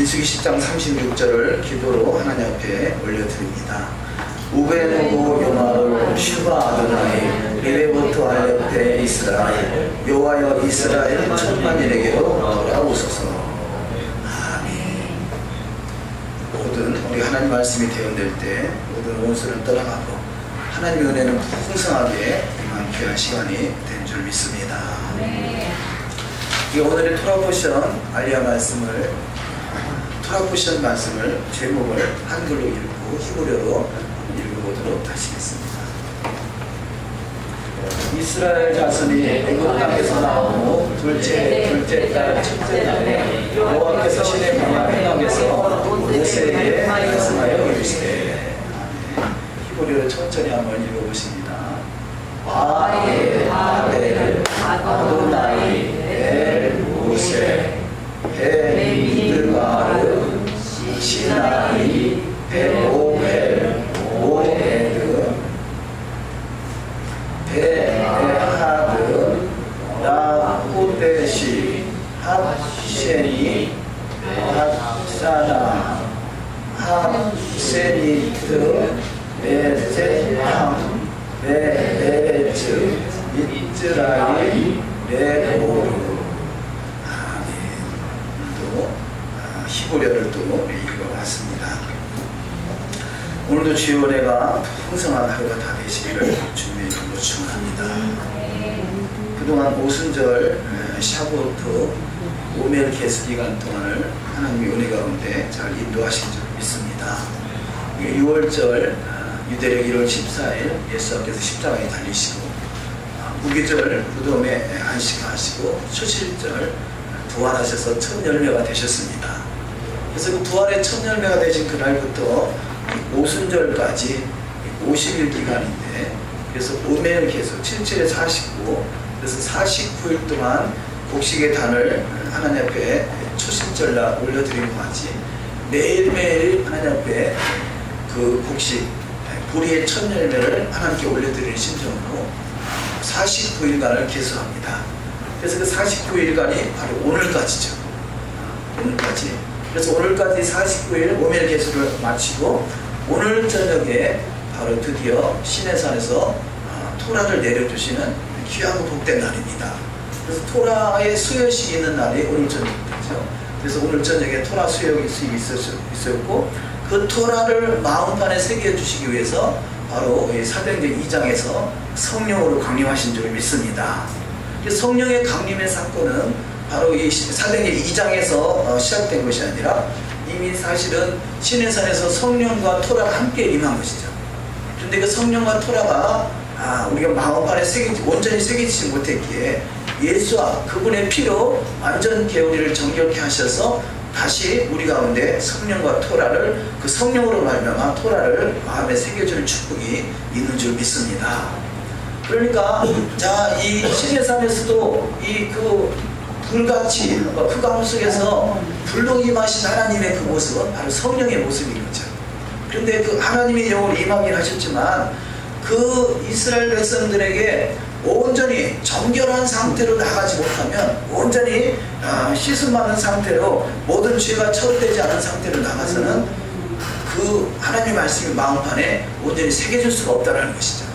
민수기 10장 36절을 기도로 하나님 앞에 올려드립니다. 우베노고 요마를 슈바 아도나이 미레보토 알레페 이스라엘 여호와여 이스라엘 천만인에게로 돌아오소서. 아멘. 모든 우리 하나님 말씀이 대언될 때 모든 원수를 떠나가고 하나님의 은혜는 풍성하게 임한 귀한 시간이 된 줄 믿습니다. 오늘의 토라포션 알리아 말씀을 토라포션 말씀을 제목을 한글로 읽고 히브리어로 읽어보도록 하시겠습니다. 이스라엘 자손이 애굽 땅에서 나오고 둘째 달 첫째 날에 여호와께서 시내 광야 회막에서 모세에게 말씀하여 이르시되. 히브리어로 천천히 한번 읽어보십니다. 바에 아벨 아도나이 엘 모세 배 미드바르 시나이 베오벨 오에드 베에하드 라호데시 합셰니 합사나 합세니트 베세함 베에츠 이스라엘 베오르. 히브리어를 또 읽어봤습니다. 오늘도 주의 은혜가 풍성한 하루가 다 되시기를 주님의 이름으로 축원합니다. 그동안 오순절 샤보트 오멜 개수 기간 동안을 하나님의 은혜 가운데 잘 인도하신 줄 믿습니다. 6월절 유대력 1월 14일 예수님께서 십자가에 달리시고 무기절 무덤에 안식하시고 초실절 부활하셔서 첫 열매가 되셨습니다. 그래서 그 부활의 첫 열매가 되신 그날부터 오순절까지 50일 기간인데, 그래서 오멜 개수 77에 49, 그래서 49일 동안 곡식의 단을 하나님 앞에 초신절날 올려드리는 것까지 매일매일 하나님 앞에 그 곡식 보리의 첫 열매를 하나님께 올려드리는 심정으로 49일간을 계수합니다. 그래서 그 49일간이 바로 오늘까지죠. 오늘까지. 그래서 오늘까지 49일 오멜 개수를 마치고 오늘 저녁에 바로 드디어 시내산에서 토라를 내려주시는 귀하고 복된 날입니다. 그래서 토라의 수여식이 있는 날이 오늘 저녁이죠. 그래서 오늘 저녁에 토라 수여식이 있었고 그 토라를 마음판에 새겨주시기 위해서 바로 사도행전 2장에서 성령으로 강림하신 줄 믿습니다. 성령의 강림의 사건은 바로 이 사도행전 2장에서 시작된 것이 아니라 이미 사실은 시내산에서 성령과 토라가 함께 임한 것이죠. 그런데 그 성령과 토라가 우리가 마음판에 온전히 새기지 못했기에 예수와 그분의 피로 완전 우리를 정결케 하셔서 다시 우리 가운데 성령과 토라를 그 성령으로 말미암아 토라를 마음에 새겨주는 축복이 있는 줄 믿습니다. 그러니까 이 시내산에서도 그 불같이 흑암 속에서 불로 임하신 하나님의 그 모습은 바로 성령의 모습인 거죠. 그런데 그 하나님의 영으로 임하긴 하셨지만 그 이스라엘 백성들에게 온전히 정결한 상태로 나가지 못하면 온전히 씻음 받은 상태로 모든 죄가 처리되지 않은 상태로 나가서는 그 하나님의 말씀이 마음판에 온전히 새겨질 수가 없다는 것이죠.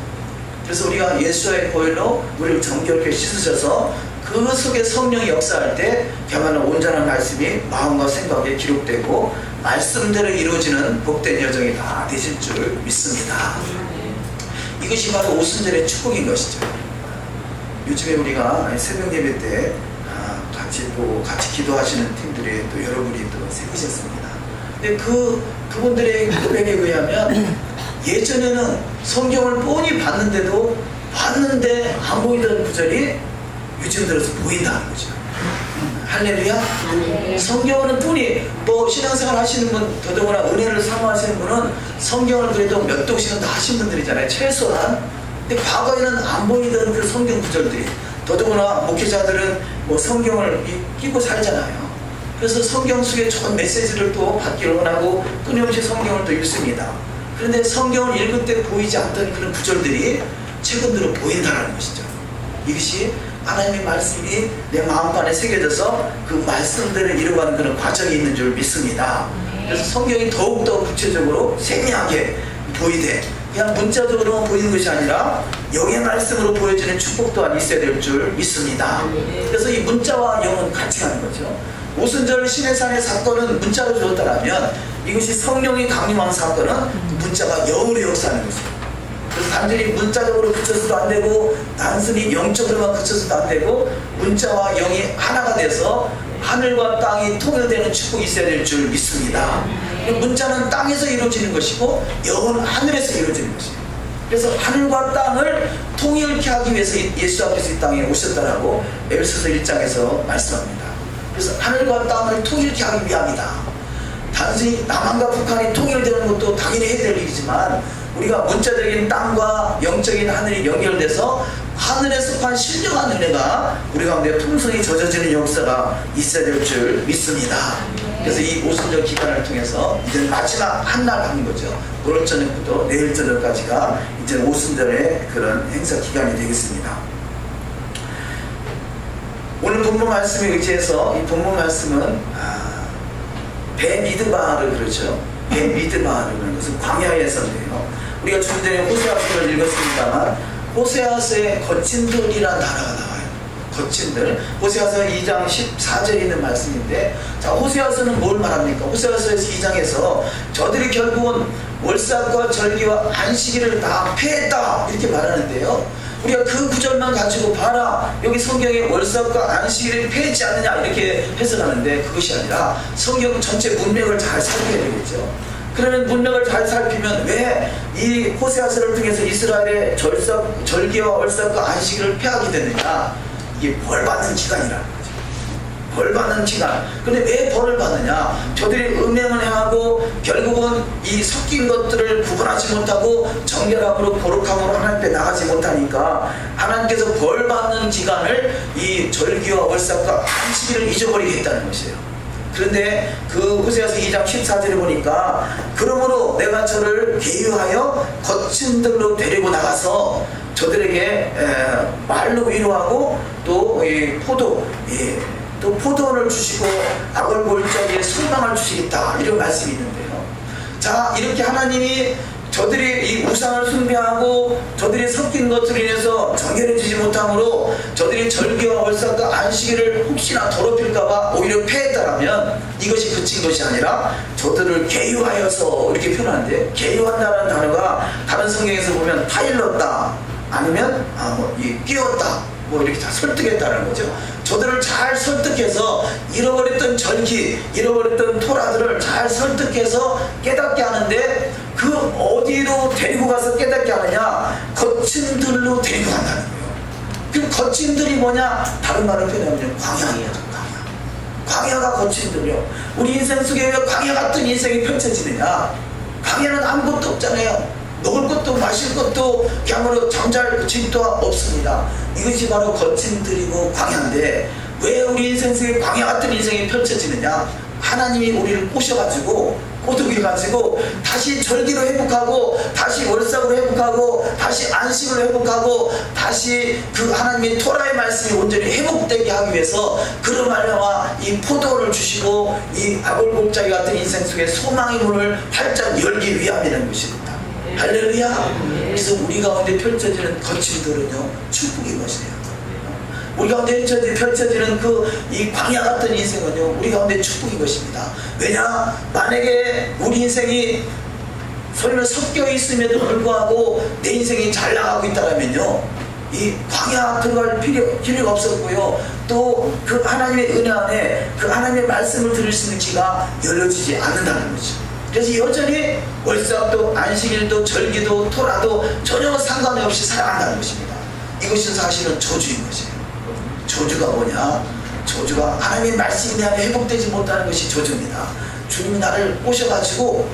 그래서 우리가 예수의 보혈로 우리를 정결케 씻으셔서 그 속에 성령이 역사할 때 그야말로 온전한 말씀이 마음과 생각에 기록되고 말씀대로 이루어지는 복된 여정이 다 되실 줄 믿습니다. 이것이 바로 오순절의 축복인 것이죠. 요즘에 우리가 새벽 예배 때 같이 기도하시는 팀들이 또 여러분이 또 새기셨습니다. 근데 그분들의 고백에 의하면 예전에는 성경을 뻔히 봤는데 안 보이던 구절이 요즘 들어서 보인다는 거죠. 할렐루야. 성경은 뻔히 신앙생활 하시는 분, 더더구나 은혜를 사모하시는 분은 성경을 그래도 몇 독씩은 다 하신 분들이잖아요. 최소한. 근데 과거에는 안 보이던 그 성경 구절들이, 더더구나 목회자들은 성경을 끼고 살잖아요. 그래서 성경 속에 좋은 메시지를 또 받기를 원하고 끊임없이 성경을 또 읽습니다. 그런데 성경을 읽을 때 보이지 않던 그런 구절들이 최근 들어 보인다는 것이죠. 이것이 하나님의 말씀이 내 마음판에 새겨져서 그 말씀대로 이루어가는 그런 과정이 있는 줄 믿습니다. 그래서 성경이 더욱더 구체적으로 생생하게 보이되 그냥 문자적으로만 보이는 것이 아니라 영의 말씀으로 보여지는 축복 또한 있어야 될 줄 믿습니다. 그래서 이 문자와 영은 같이 가는 거죠. 오순절 시내산의 사건은 문자로 주었다면 이것이 성령이 강림한 사건은 문자가 영으로 역사하는 것입니다. 그래서 단순히 문자적으로 그쳐서도 안 되고 단순히 영적으로만 그쳐서도 안 되고 문자와 영이 하나가 돼서 하늘과 땅이 통일되는 축복이 있어야 될 줄 믿습니다. 문자는 땅에서 이루어지는 것이고 영은 하늘에서 이루어지는 것입니다. 그래서 하늘과 땅을 통일케 하기 위해서 예수 앞에서 이 땅에 오셨다라고 에베소서 1장에서 말씀합니다. 그래서 하늘과 땅을 통일케 하기 위함이다. 단순히 남한과 북한이 통일되는 것도 당연히 해야 될 일이지만 우리가 문자적인 땅과 영적인 하늘이 연결돼서 하늘에 속한 신령한 은혜가 우리 가운데 풍성히 젖어지는 역사가 있어야 될 줄 믿습니다. 그래서 이 오순절 기간을 통해서 이제 마지막 한 날 하는 거죠. 오늘 저녁부터 내일 저녁까지가 이제 오순절의 그런 행사 기간이 되겠습니다. 오늘 본문 말씀에 의지해서 이 본문 말씀은 베미드바를 그러죠. 베미드바를 그러는 것은 광야에서인데요. 우리가 좀 전에 호세아서를 읽었습니다만 호세아서의 거친들이라는 단어가 나와요. 거친들. 호세아서 2장 14절에 있는 말씀인데, 자, 호세아서는 뭘 말합니까? 호세아서에서 2장에서 저들이 결국은 월삭과 절기와 안식일을 다 폐했다 이렇게 말하는데요. 우리가 그 구절만 가지고 봐라, 여기 성경에 월삭과 안식일을 폐했지 않느냐 이렇게 해석하는데 그것이 아니라 성경 전체 문맥을 잘 살펴야 되겠죠. 그러면 문맥을 잘 살피면 왜 이 호세아서를 통해서 이스라엘의 절기와 월삭과 안식일을 폐하게 됐느냐, 이게 벌받는 기간이라는 거죠. 벌받는 기간. 근데 왜 벌을 받느냐, 저들이 음행을 행하고 결국은 이 섞인 것들을 구분하지 못하고 정결함으로 거룩함으로 하나님 앞에 나가지 못하니까 하나님께서 벌받는 기간을 이 절기와 월삭과 안식일을 잊어버리게 했다는 것이에요. 그런데 그 호세아서 2장 14절에 보니까 그러므로 내가 저를 계유하여 거친들로 데리고 나가서 저들에게 말로 위로하고 또 포도원을 주시고 악을 볼 적에 소망을 주시겠다 이런 말씀이 있는데요. 자, 이렇게 하나님이 저들이 이 우상을 숭배하고 저들이 섞인 것으로 인해서 정결해지지 못함으로 저들이 절기와 월삭과 안식일을 혹시나 더럽힐까봐 오히려 폐했다라면 이것이 그친 것이 아니라 저들을 계유하여서 이렇게 표현하는데, 계유한다는 단어가 다른 성경에서 보면 타일렀다 아니면 끼웠다 이렇게 다 설득했다는 거죠. 저들을 잘 설득해서 잃어버렸던 절기, 잃어버렸던 토라들을 잘 설득해서 깨닫게 하는데, 그 어디로 데리고 가서 깨닫게 하느냐, 거친들로 데리고 간다는 거예요. 그 거친들이 뭐냐, 다른 말로 표현하면 광야예요. 광야가 거친들이요. 우리 인생 속에 왜 광야 같은 인생이 펼쳐지느냐, 광야는 아무것도 없잖아요. 먹을 것도 마실 것도 그야말로 잠잘 집도 없습니다. 이것이 바로 거친들이고 광야인데, 왜 우리 인생 속에 광야 같은 인생이 펼쳐지느냐, 하나님이 우리를 꼬셔가지고 꼬드겨가지고 다시 절기로 회복하고 다시 월삭으로 회복하고 다시 안식으로 회복하고 다시 그 하나님의 토라의 말씀이 온전히 회복되게 하기 위해서 그런 말미암아 이 포도를 주시고 이 아골골짜기 같은 인생 속에 소망의 문을 활짝 열기 위함이라는 것입니다. 할렐루야. 그래서 우리 가운데 펼쳐지는 거친들은요, 축복인 것이에요. 우리 가운데 펼쳐지는 이 광야 같은 인생은요, 우리 가운데 축복인 것입니다. 왜냐, 만약에 우리 인생이 소리는 섞여 있음에도 불구하고 내 인생이 잘 나가고 있다면요, 이 광야 들어갈 필요가 없었고요, 또 그 하나님의 은혜 안에 그 하나님의 말씀을 들을 수 있는 귀가 열려지지 않는다는 거죠. 그래서 여전히 월삭도 안식일도 절기도 토라도 전혀 상관이 없이 살아간다는 것입니다. 이것은 사실은 저주인 것이에요. 저주가 뭐냐? 저주가 하나님의 말씀이 내 안에 회복되지 못하는 것이 저주입니다. 주님이 나를 꼬셔가지고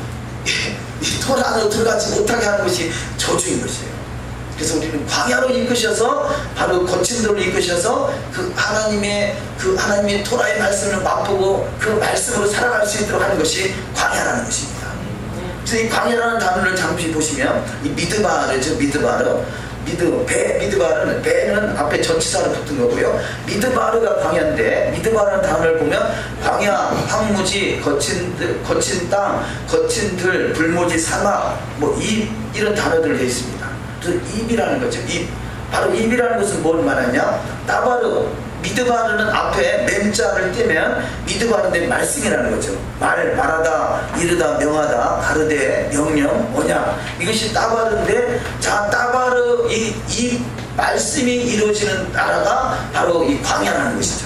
이 토라 안으로 들어가지 못하게 하는 것이 저주인 것이에요. 그래서 우리는 광야로 이끄셔서, 바로 거친들로 이끄셔서 그 하나님의 토라의 말씀을 맛보고 그 말씀으로 살아갈 수 있도록 하는 것이 광야라는 것입니다. 그래서 이 광야라는 단어를 잠시 보시면 이 미드바르죠. 미드바르. 미드바르는, 배는 앞에 전치사로 붙은 거고요. 미드바르가 광야인데, 미드바르라는 단어를 보면 광야, 황무지, 거친 땅, 거친 들, 불모지, 사막, 뭐 이런 단어들 되어 있습니다. 그래서 입이라는 거죠. 바로 입이라는 것은 뭘 말하냐? 따바르, 미드바르는 앞에 mem자를 떼면 미드바르인데 말씀이라는 거죠. 말하다, 이르다, 명하다, 가르되, 명령, 언약. 이것이 따바르인데, 자, 따바르, 이 말씀이 이루어지는 나라가 바로 이 광야라는 것이죠.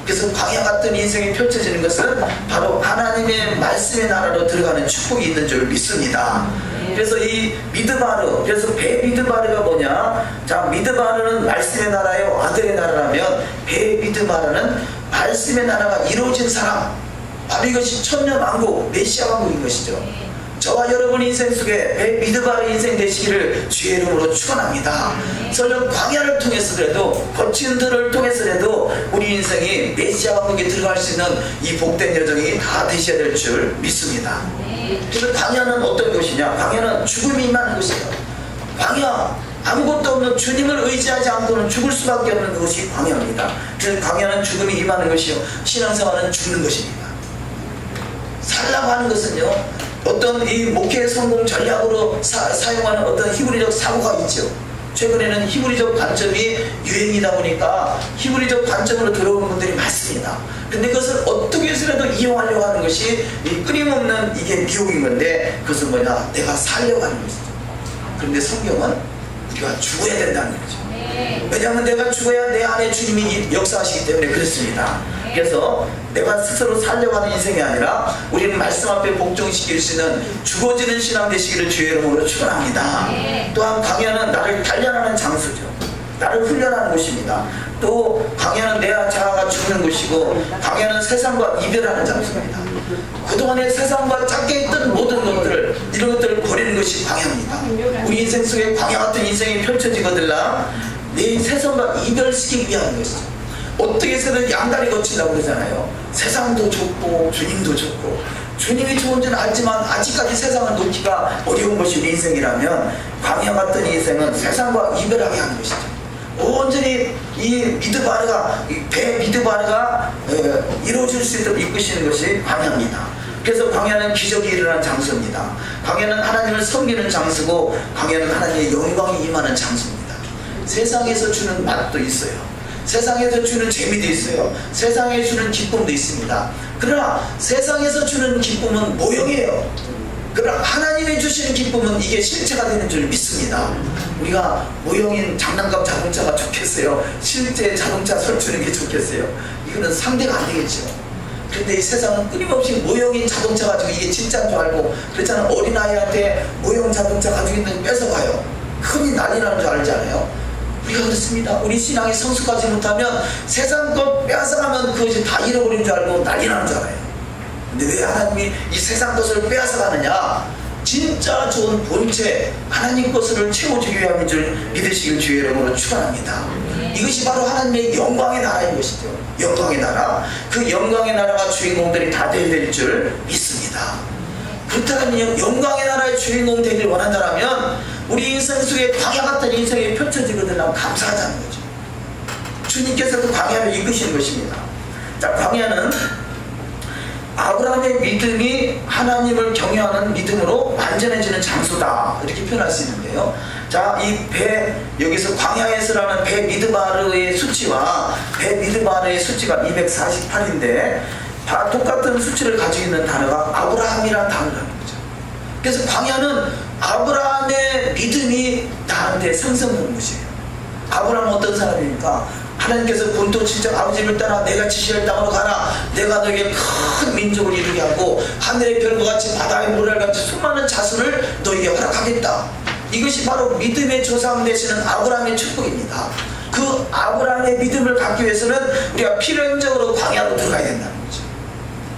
그래서 광야 같은 인생이 펼쳐지는 것은 바로 하나님의 말씀의 나라로 들어가는 축복이 있는 줄 믿습니다. 그래서 이 미드바르, 그래서 배 미드바르가 뭐냐? 자, 미드바르는 말씀의 나라요, 아들의 나라라면 배 미드바르는 말씀의 나라가 이루어진 사람, 바로 이것이 천년왕국, 메시아 왕국인 것이죠. 저와 여러분 인생 속에 배 미드바르 인생 되시기를 주의 이름으로 축원합니다. 설령 광야를 통해서라도, 거친 들을 통해서라도 우리 인생이 메시아 왕국에 들어갈 수 있는 이 복된 여정이 다 되셔야 될 줄 믿습니다. 그래서 광야는 어떤 것이냐? 광야는 죽음이 임하는 것이에요. 광야, 아무것도 없는 주님을 의지하지 않고는 죽을 수밖에 없는 것이 광야입니다. 그래서 광야는 죽음이 임하는 것이요, 신앙생활은 죽는 것입니다. 살라고 하는 것은요, 어떤 이 목회 성공 전략으로 사용하는 어떤 히브리적 사고가 있죠. 최근에는 히브리적 관점이 유행이다 보니까 히브리적 관점으로 들어오는 분들이 많습니다. 근데 그것을 어떻게 해서라도 이용하려고 하는 것이 이 끊임없는 이게 미혹인 건데, 그것은 뭐냐? 내가 살려고 하는 것이죠. 그런데 성경은 우리가 죽어야 된다는 거죠. 왜냐하면 내가 죽어야 내 안에 주님이 역사하시기 때문에 그렇습니다. 그래서 내가 스스로 살려고 하는 인생이 아니라 우리는 말씀 앞에 복종시킬 수 있는 죽어지는 신앙 되시기를 주의 이름으로 축원합니다. 또한 광야는 나를 단련하는 장소죠. 나를 훈련하는 곳입니다. 또 광야는 내 자아가 죽는 곳이고, 광야는 세상과 이별하는 장소입니다. 그동안에 세상과 짝게 있던 모든 것들, 이런 것들을 버리는 것이 광야입니다. 우리 인생 속에 광야 같은 인생이 펼쳐지거들라 내 세상과 이별시키기 위한 것이죠. 어떻게 해서든 양다리 거친다고 그러잖아요. 세상도 좋고 주님도 좋고, 주님이 좋은지는 알지만 아직까지 세상을 놓기가 어려운 것이 우리 인생이라면, 광야 같은 인생은 세상과 이별하게 하는 것이죠. 온전히 이 미드바르가, 배 미드바르가 이루어질 수 있도록 이끄시는 것이 광야입니다. 그래서 광야는 기적이 일어나는 장소입니다. 광야는 하나님을 섬기는 장소고, 광야는 하나님의 영광이 임하는 장소입니다. 세상에서 주는 맛도 있어요. 세상에서 주는 재미도 있어요. 세상에 주는 기쁨도 있습니다. 그러나 세상에서 주는 기쁨은 모형이에요. 그러나 하나님이 주시는 기쁨은 이게 실체가 되는 줄 믿습니다. 우리가 모형인 장난감 자동차가 좋겠어요? 실제 자동차 설주는 게 좋겠어요? 이거는 상대가 안 되겠죠. 그런데 이 세상은 끊임없이 모형인 자동차 가지고 이게 진짜인 줄 알고, 그렇잖아요. 어린아이한테 모형 자동차 가지고 있는 거 뺏어가요. 큰일 난리 나는 줄 알잖아요. 우리가 그렇습니다. 우리 신앙이 성숙하지 못하면 세상 것 빼앗아가면 그것이 다 잃어버린 줄 알고 난리 나는 줄 알아요. 근데 왜 하나님이 이 세상 것을 빼앗아가느냐? 진짜 좋은 본체 하나님 것을 채워주기 위함인 줄 믿으시길 주의 이름으로 축원합니다. 이것이 바로 하나님의 영광의 나라인 것이죠. 영광의 나라. 그 영광의 나라가 주인공들이 다 되어야 줄 믿습니다. 그렇다면 영광의 나라의 주인공 되길 원한다면 우리 인생 속에 광야 같은 인생이 펼쳐지거든요. 감사하다는 거죠. 주님께서도 광야를 이끄시는 것입니다. 자, 광야는 아브라함의 믿음이 하나님을 경외하는 믿음으로 완전해지는 장소다, 이렇게 표현할 수 있는데요. 자, 이 배, 여기서 광야에서라는 배 미드바르의 수치와 배 미드바르의 수치가 248인데 다 똑같은 수치를 가지고 있는 단어가 아브라함이라는 단어라는 거죠. 그래서 광야는 아브라함의 믿음이 나한테 생성되는 것이에요. 아브라함은 어떤 사람입니까? 하나님께서 본토 친척 아버지를 따라 내가 지시할 땅으로 가라. 내가 너에게 큰 민족을 이루게 하고 하늘의 별과 같이 바다의 모래같이 수많은 자손을 너에게 허락하겠다. 이것이 바로 믿음의 조상 되시는 아브라함의 축복입니다. 그 아브라함의 믿음을 갖기 위해서는 우리가 필연적으로 광야로 들어가야 된다는 거죠.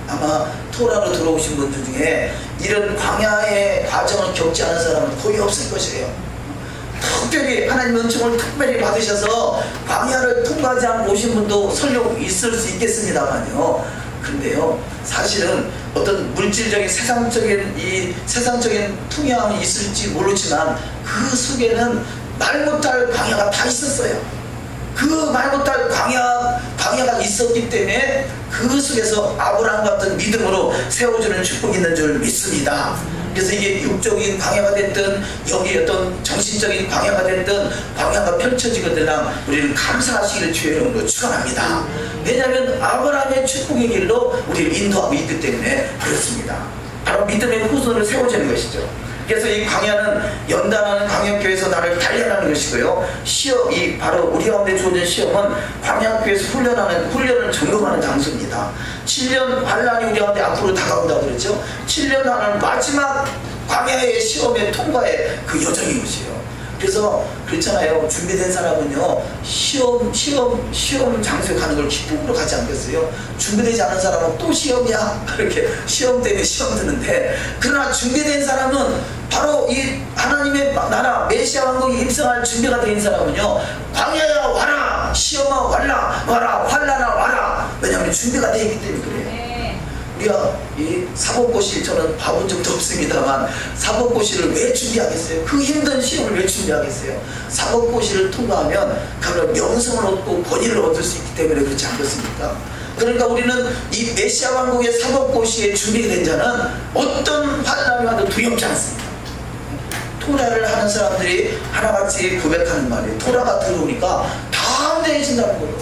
아마 토라로 들어오신 분들 중에 이런 광야의 과정을 겪지 않은 사람은 거의 없을 것이에요. 특별히 하나님 은총을 특별히 받으셔서 광야를 통과하지 않고 오신 분도 설령 있을 수 있겠습니다만요. 근데요, 사실은 어떤 물질적인 세상적인 통행이 있을지 모르지만 그 속에는 말 못할 광야가 다 있었어요. 그 말 못할 광야가 있었기 때문에 그 속에서 아브라함 같은 믿음으로 세워주는 축복이 있는 줄 믿습니다. 그래서 이게 육적인 광야가 됐든 여기 어떤 정신적인 광야가 됐든 광야가 펼쳐지거든요. 우리는 감사하시기를 주의 이름으로 축원합니다. 왜냐하면 아브라함의 축복의 길로 우리를 인도하고 있기 때문에 그렇습니다. 바로 믿음의 후손을 세워주는 것이죠. 그래서 이 광야는 연단하는 광야교회에서 나를 단련하는 것이고요. 시험이 바로 우리 가운데 주어진 시험은 광야교회에서 훈련을 점검하는 장소입니다. 7년 환란이 우리 가운데 앞으로 다가온다고 그랬죠. 7년 하는 마지막 광야의 시험의 통과의 그 여정인 것이에요. 그래서 그렇잖아요. 준비된 사람은요 시험 장소에 가는 걸 기쁨으로 가지 않겠어요? 준비되지 않은 사람은 또 시험이야 이렇게 시험 때문에 시험 드는데, 그러나 준비된 사람은 바로 이 하나님의 나라 메시아 왕국에 입성할 준비가 된 사람은요, 광야야 와라, 시험아 와라, 환란아 와라. 왜냐하면 준비가 되어 있기 때문에 그래요. 우리가 이 사법고시, 저는 봐본 적도 없습니다만 사법고시를 왜 준비하겠어요? 그 힘든 시험을 왜 준비하겠어요? 사법고시를 통과하면 그런 명성을 얻고 권위를 얻을 수 있기 때문에 그렇지 않겠습니까? 그러니까 우리는 이 메시아 왕국의 사법고시에 준비된 자는 어떤 환난이 와도 두렵지 않습니다. 토라를 하는 사람들이 하나같이 고백하는 말이에요. 토라가 들어오니까 담대해진다는 거예요.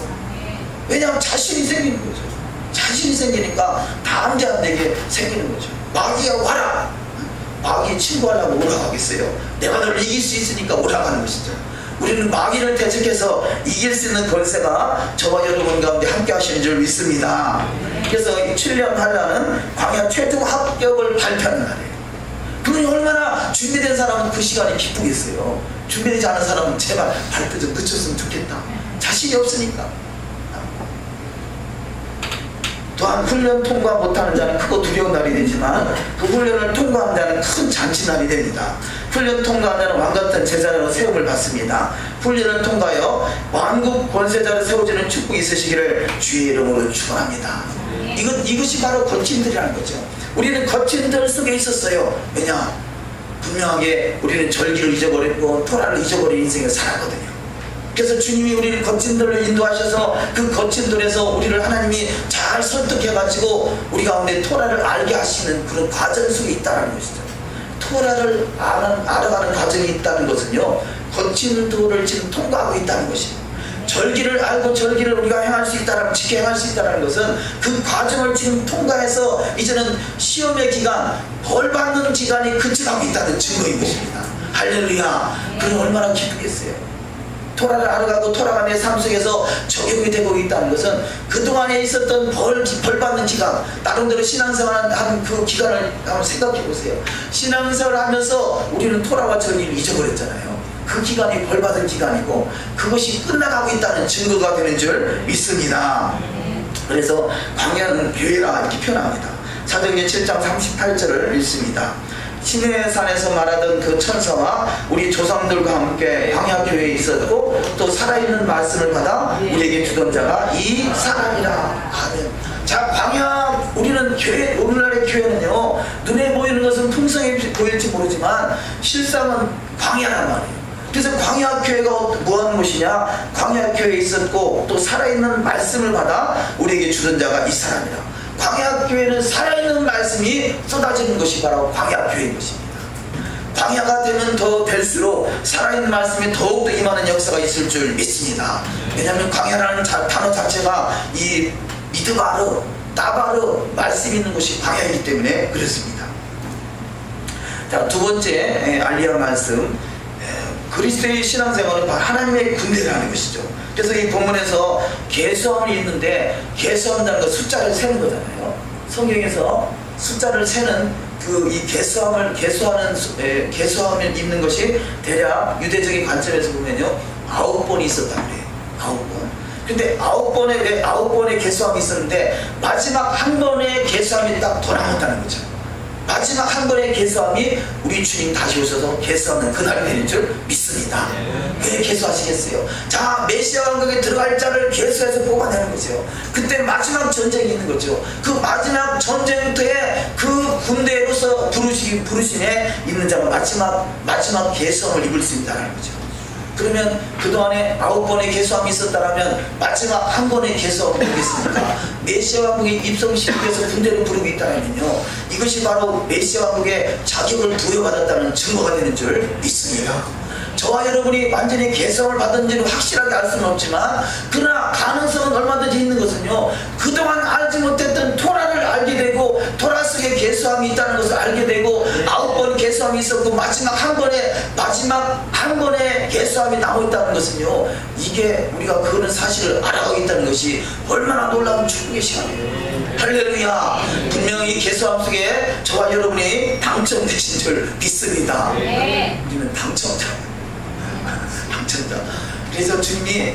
왜냐하면 자신이 생기는 거죠. 자신이 생기니까 담대하게 생기는 거죠. 마귀야 와라. 마귀 친구하려고 오라고 하겠어요? 내가 널 이길 수 있으니까 오라고 하는 것이죠. 우리는 마귀를 대적해서 이길 수 있는 권세가 저와 여러분 가운데 함께 하시는 줄 믿습니다. 그래서 이 7년 환란은 광야 최종 합격을 발표하는 날이에요. 그러니 얼마나 준비된 사람은 그 시간이 기쁘겠어요. 준비되지 않은 사람은 제발 발표 좀 늦췄으면 좋겠다. 자신이 없으니까. 또한 훈련 통과 못하는 자는 크고 두려운 날이 되지만 그 훈련을 통과한 자는 큰 잔치날이 됩니다. 훈련 통과한 자는 왕같은 제자로 세움을 받습니다. 훈련을 통과하여 왕국 권세자로 세워지는 축복이 있으시기를 주의 이름으로 축원합니다. 이것이 바로 거친들이라는 거죠. 우리는 거친들 속에 있었어요. 왜냐? 분명하게 우리는 절기를 잊어버렸고 토라를 잊어버린 인생을 살았거든요. 그래서 주님이 우리를 거친들로 인도하셔서 그 거친들에서 우리를 하나님이 잘 설득해가지고 우리 가운데 토라를 알게 하시는 그런 과정 속에 있다는 것이죠. 토라를 알아가는 과정이 있다는 것은요, 거친들을 지금 통과하고 있다는 것이에요. 절기를 알고 절기를 우리가 행할 수 있다는, 지켜 행할 수 있다는 것은 그 과정을 지금 통과해서 이제는 시험의 기간, 벌 받는 기간이 그쳐가고 있다는 증거인 것입니다. 할렐루야. 그럼 얼마나 기쁘겠어요. 토라를 알아가고 토라가 내 삶 속에서 적용이 되고 있다는 것은 그동안에 있었던 벌 받는 기간, 나름대로 신앙생활 하는 그 기간을 한번 생각해 보세요. 신앙생활을 하면서 우리는 토라와 절기를 잊어버렸잖아요. 그 기간이 벌 받은 기간이고 그것이 끝나가고 있다는 증거가 되는 줄 믿습니다. 그래서 광야는 교회라 이렇게 표현합니다. 사도행전 7장 38절을 읽습니다. 시내산에서 말하던 그 천사와 우리 조상들과 함께 광야교회에 있었고 또 살아있는 말씀을 받아 우리에게 주던 자가 이 사람이라. 아멘. 자, 광야, 우리는 교회, 오늘날의 교회는요, 눈에 보이는 것은 풍성해 보일지 모르지만 실상은 광야란 말이에요. 그래서 광야교회가 뭐하는 곳이냐? 광야교회에 있었고 또 살아있는 말씀을 받아 우리에게 주던 자가 이 사람이라. 광야교회는 살아있는 말씀이 쏟아지는 것이 바로 광야교회인 것입니다. 광야가 되면 더 될수록 살아있는 말씀이 더욱더 임하는 역사가 있을 줄 믿습니다. 왜냐하면 광야라는 단어 자체가 이 미드바르, 따바르, 말씀 있는 것이 광야이기 때문에 그렇습니다. 자, 두 번째 알리아 말씀, 그리스도의 신앙생활은 바로 하나님의 군대라는 것이죠. 그래서 이 본문에서 계수함을 읽는데, 계수한다는 건 숫자를 세는 거잖아요. 성경에서 숫자를 세는 이 계수함을 읽는 것이 대략 유대적인 관점에서 보면요, 9번이 있었다고 그래요. 9번. 근데 9번의 계수함이 있었는데 마지막 한 번의 계수함이 딱 돌아왔다는 거죠. 마지막 한 번의 계수함이 우리 주님 다시 오셔서 계수하는 그날이 되는 줄 믿습니다. 왜 계수하시겠어요? 자, 메시아 왕국에 들어갈 자를 계수해서 뽑아내는 거죠. 그때 마지막 전쟁이 있는 거죠. 그 마지막 전쟁터에 그 군대로서 부르심에 있는 자가 마지막 계수함을 입을 수 있다는 거죠. 그러면 그동안에 9번의 개수함이 있었다면 마지막 한 번의 개수함은 뭐겠습니까? 메시아 왕국의 입성시키기 위해서 군대를 부르고 있다면요, 이것이 바로 메시아 왕국의 자격을 부여받았다는 증거가 되는 줄 믿습니다. 저와 여러분이 완전히 개성을 받은지는 확실하게 알 수는 없지만, 그러나 가능성은 얼마든지 있는 것은요, 그동안 알지 못했던 토라를 알게 되고 토라 속에 개수함이 있다는 것을 알게 되고 9번 개수함이 있었고 마지막 한 번에 개수함이 남아있다는 것은요, 이게 우리가 그런 사실을 알아가겠다는 것이 얼마나 놀라운 축복의 시간이에요. 할렐루야. 분명히 개수함 속에 저와 여러분이 당첨되신 줄 믿습니다. 우리는 당첨자. 그래서 주님이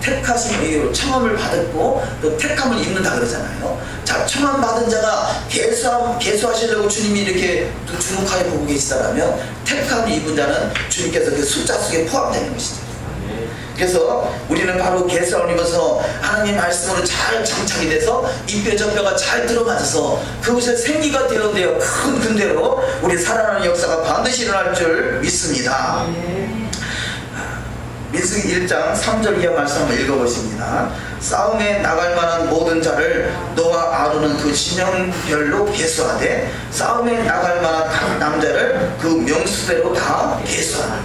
택하신 이유로 청함을 받았고 또 택함을 입는다 그러잖아요. 자, 청함 받은 자가 개수하시려고 주님이 이렇게 주목하게 보고 계시다라면, 택함을 입은 자는 주님께서 그 숫자 속에 포함되는 것이죠. 그래서 우리는 바로 개수함을 입어서 하나님 말씀으로 잘 장착이 돼서 이 뼈 저 뼈가 잘 들어맞아서 그곳에 생기가 되어 큰 군대로 우리 살아나는 역사가 반드시 일어날 줄 믿습니다. 민수기 1장 3절 이하 말씀 한번 읽어보십니다. 싸움에 나갈 만한 모든 자를 너와 아론은 그 진영별로 계수하되 싸움에 나갈 만한 각 남자를 그 명수대로 다 계수하라.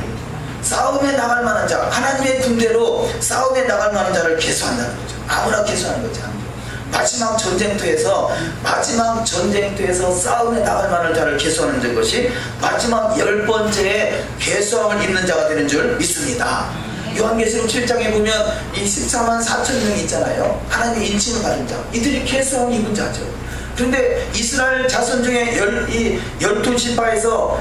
싸움에 나갈 만한 자, 하나님의 군대로 싸움에 나갈 만한 자를 계수한다는 거죠. 아무나 계수하는 거죠. 마지막 전쟁터에서 싸움에 나갈 만한 자를 계수하는 것이 마지막 10번째의 계수함을 입는 자가 되는 줄 믿습니다. 요한계시록 7장에 보면 이 14만 4천 명이 있잖아요. 하나님의 인침을 받은 자, 이들이 계수함을 입은 자죠. 그런데 이스라엘 자손 중에 12지파에서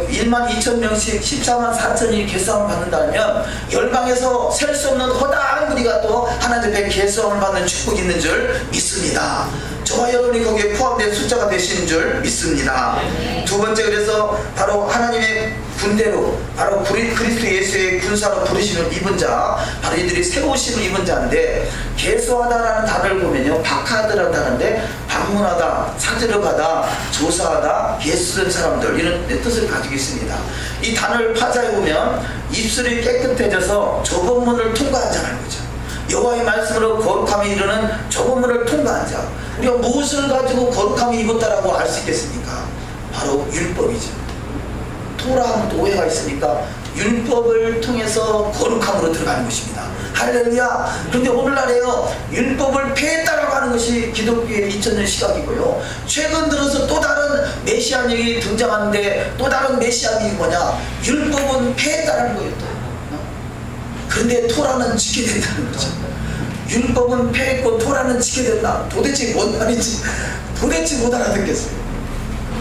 1만 2천 명씩 14만 4천이 계수함을 받는다면, 열방에서 셀 수 없는 허다한 무리가 또 하나님 앞에 계수함을 받는 축복이 있는 줄 믿습니다. 저와 여러분이 거기에 포함된 숫자가 되시는 줄 믿습니다. 두 번째, 그래서 바로 하나님의 군대로, 바로 그리스도 예수의 군사로 부르시는 입은 자, 바로 이들이 새로우심을 입은 자인데, 계수하다라는 단어를 보면요, 박하다라는 단어인데 방문하다, 찾으러 가다, 조사하다, 계수된 사람들, 이런 뜻을 가지고 있습니다. 이 단어를 파자해 보면 입술이 깨끗해져서 좁은 문을 통과한 자라는 거죠. 여호와의 말씀으로 거룩함에 이르는 좁은 문을 통과한 자. 우리가 무엇을 가지고 거룩함에 입었다라고 알 수 있겠습니까? 바로 율법이죠. 토라하면 또 오해가 있으니까 율법을 통해서 거룩함으로 들어가는 것입니다. 할렐루야. 그런데 오늘날에요, 율법을 폐했다라고 하는 것이 기독교의 2000년 시각이고요, 최근 들어서 또 다른 메시아닉이 등장하는데, 또 다른 메시아닉이 뭐냐, 율법은 폐했다라는 거예요. 또. 그런데 토라는 지켜야 된다는 거죠. 율법은 폐했고 토라는 지켜야 된다. 도대체 뭔 말인지 도대체 못 알아듣겠어요.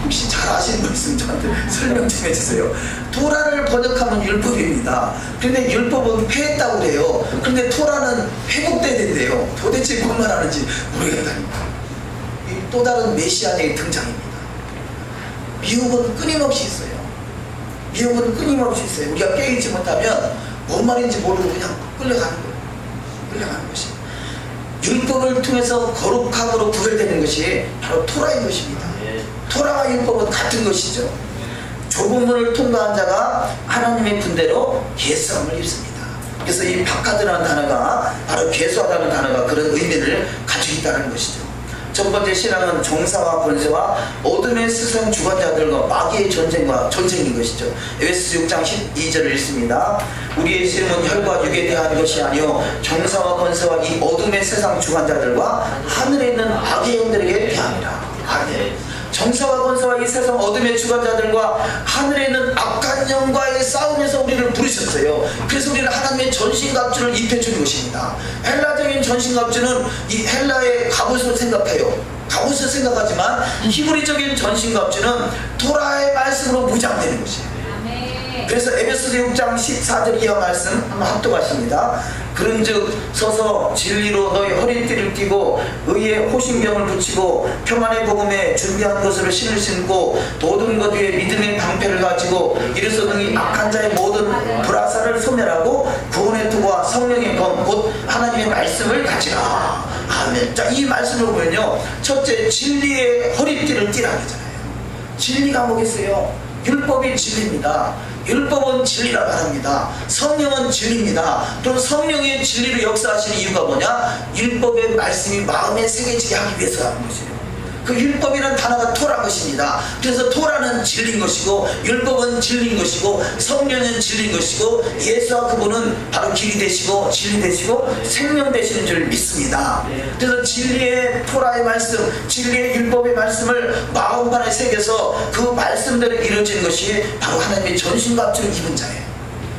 혹시 잘 아시는 분 있으면 저한테 설명 좀 해주세요. 토라를 번역하면 율법입니다. 그런데 율법은 폐했다고 그래요. 그런데 토라는 회복돼야 된대요. 도대체 뭔 말 하는지 모르겠다니까. 또 다른 메시아의 등장입니다. 미혹은 끊임없이 있어요. 우리가 깨닫지 못하면 뭔 말인지 모르고 그냥 끌려가는 것이. 율법을 통해서 거룩함으로 구별되는 것이 바로 토라인 것입니다. 토라와 율법은 같은 것이죠. 좁은 문을 통과한 자가 하나님의 군대로 계수함을 입습니다. 그래서 이 박하드라는 단어가, 바로 계수하다는 단어가 그런 의미를 가지고 있다는 것이죠. 첫 번째 신앙은 종사와 권세와 어둠의 스승 주관자들과 마귀의 전쟁인 것이죠. 에베소서 6장 12절을 읽습니다. 우리의 씨름은 혈과 육에 대한 것이 아니요 종사와 권세와 이 어둠의 세상 주관자들과 하늘에 있는 악의 영들에게 대함이라. 아멘. 정사와 권세와 이 세상 어둠의 주관자들과 하늘에 있는 악한 영과의 싸움에서 우리를 부르셨어요. 그래서 우리는 하나님의 전신갑주를 입혀주는 것입니다. 헬라적인 전신갑주는 이 헬라의 갑옷을 생각해요. 갑옷을 생각하지만 히브리적인 전신갑주는 토라의 말씀으로 무장되는 것이에요. 그래서 에베소서 6장 14절 이하 말씀 한번 합독하십니다. 그런즉 서서 진리로 너희 허리띠를 띠고 의의 호신병을 붙이고 평안의 복음에 준비한 것으로 신을 신고 모든 것 위에 믿음의 방패를 가지고 이로써 너희 악한 자의 모든 불화살을 소멸하고 구원의 투구와 성령의 검 곧 하나님의 말씀을 가지라. 아멘. 자, 이 말씀을 보면요, 첫째 진리의 허리띠를 띠라 하잖아요. 진리가 뭐겠어요? 율법이 진리입니다. 율법은 진리라 말합니다. 성령은 진리입니다. 그럼 성령의 진리를 역사하시는 이유가 뭐냐? 율법의 말씀이 마음에 새겨지게 하기 위해서라는 것이에요. 그 율법이라는 단어가 토라 것입니다. 그래서 토라는 진리인 것이고, 율법은 진리인 것이고, 성령은 진리인 것이고, 예수와 그분은 바로 길이 되시고 진리 되시고 생명 되시는 줄 믿습니다. 그래서 진리의 토라의 말씀, 진리의 율법의 말씀을 마음판에 새겨서 그 말씀대로 이루어진 것이 바로 하나님의 전신갑주를 입은 자예요.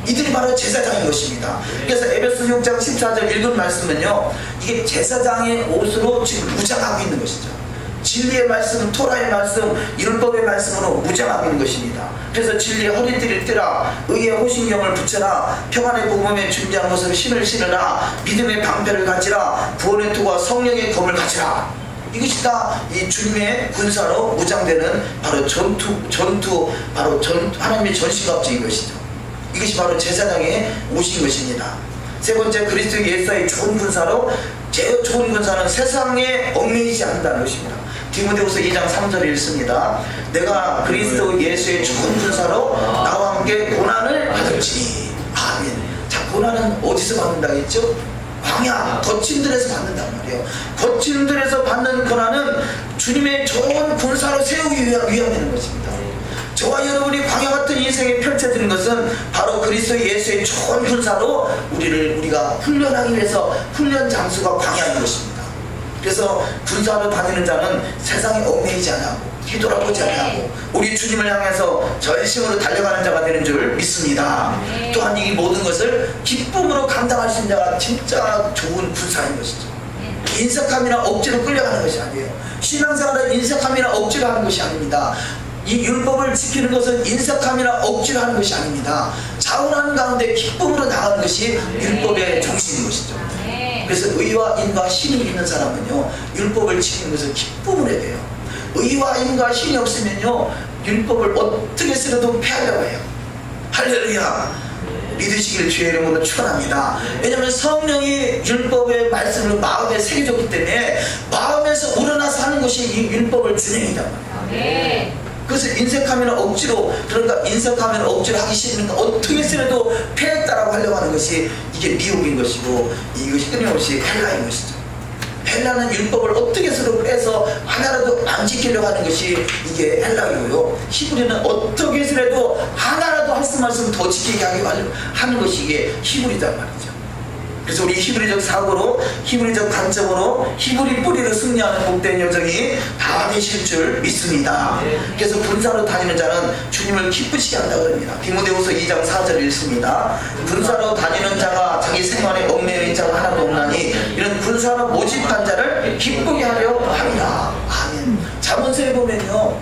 이들이 바로 제사장인 것입니다. 그래서 에베소 6장 14절 읽은 말씀은요, 이게 제사장의 옷으로 지금 무장하고 있는 것이죠. 진리의 말씀, 토라의 말씀, 율법의 말씀으로 무장하고 있는 것입니다. 그래서 진리의 허리띠를 띠라, 의의 호신경을 붙여라, 평안의 복음에 준비한 것을 신을 신으라, 믿음의 방패를 가지라, 구원의 투과 성령의 검을 가지라. 이것이 다 이 주님의 군사로 무장되는 바로 바로 하나님의 전신갑주인 것이죠. 이것이 바로 제사장의 옷인 것입니다. 세 번째, 그리스도 예수의 좋은 군사로, 제일 좋은 군사는 세상에 얽매이지 않는다는 것입니다. 디모데후서 2장 3절에 읽습니다. 내가 그리스도 예수의 좋은 군사로 나와 함께 고난을 받을지. 아멘. 자, 고난은 어디서 받는다 했죠? 광야, 거친 들에서 받는단 말이에요. 거친 들에서 받는 고난은 주님의 좋은 군사로 세우기 위함이라는 것입니다. 저와 여러분이 광야 같은 인생에 펼쳐지는 것은 바로 그리스도 예수의 좋은 군사로 우리가 훈련하기 위해서 훈련 장소가 광야인 것입니다. 그래서 군사로 다니는 자는 세상에 얽매이지 않고 뒤돌아보지 않고 우리 주님을 향해서 전심으로 달려가는 자가 되는 줄 믿습니다. 또한 이 모든 것을 기쁨으로 감당할 수 있는 자가 진짜 좋은 군사인 것이죠. 인색함이나 억지로 끌려가는 것이 아니에요. 신앙생활은 인색함이나 억지로 하는 것이 아닙니다. 이 율법을 지키는 것은 인색함이나 억지로 하는 것이 아닙니다. 자원하는 가운데 기쁨으로 나가는 것이 율법의 정신인 것이죠. 그래서 의와 인과 신이 있는 사람은요, 율법을 지키는 것을 기쁨으로 해야 돼요. 의와 인과 신이 없으면요, 율법을 어떻게 쓰려도 패하려고 해요. 할렐루야. 믿으시길 주의 이름으로 축원합니다. 왜냐하면 성령이 율법의 말씀을 마음에 새겨줬기 때문에 마음에서 우러나서 하는 것이 이 율법을 준행이란 말이에요. 그래서 인색하면 억지로, 그러니까 인색하면 억지로 하기 싫으니까 어떻게 쓰려도 패했다라고 하려고 하는 것이 이게 미혹인 것이고, 이것이 끊임없이 헬라인 것이죠. 헬라는 율법을 어떻게 서로 빼서 하나라도 안 지키려고 하는 것이 이게 헬라이고요. 히브리는 어떻게 해서라도 하나라도 말씀 더 지키게 하는 것이 이게 히브리단 말이죠. 그래서 우리 히브리적 사고로, 히브리적 관점으로, 히브리 뿌리로 승리하는 복된 여정이 다 되실 줄 믿습니다. 그래서 군사로 다니는 자는 주님을 기쁘시게 한다고 합니다. 디모데후서 2장 4절 읽습니다. 군사로 다니는 자가 자기 생활에 얽매인 자가 하나도 없나니 이런 군사로 모집한 자를 기쁘게 하려 합니다. 아멘. 잠언서에 보면요,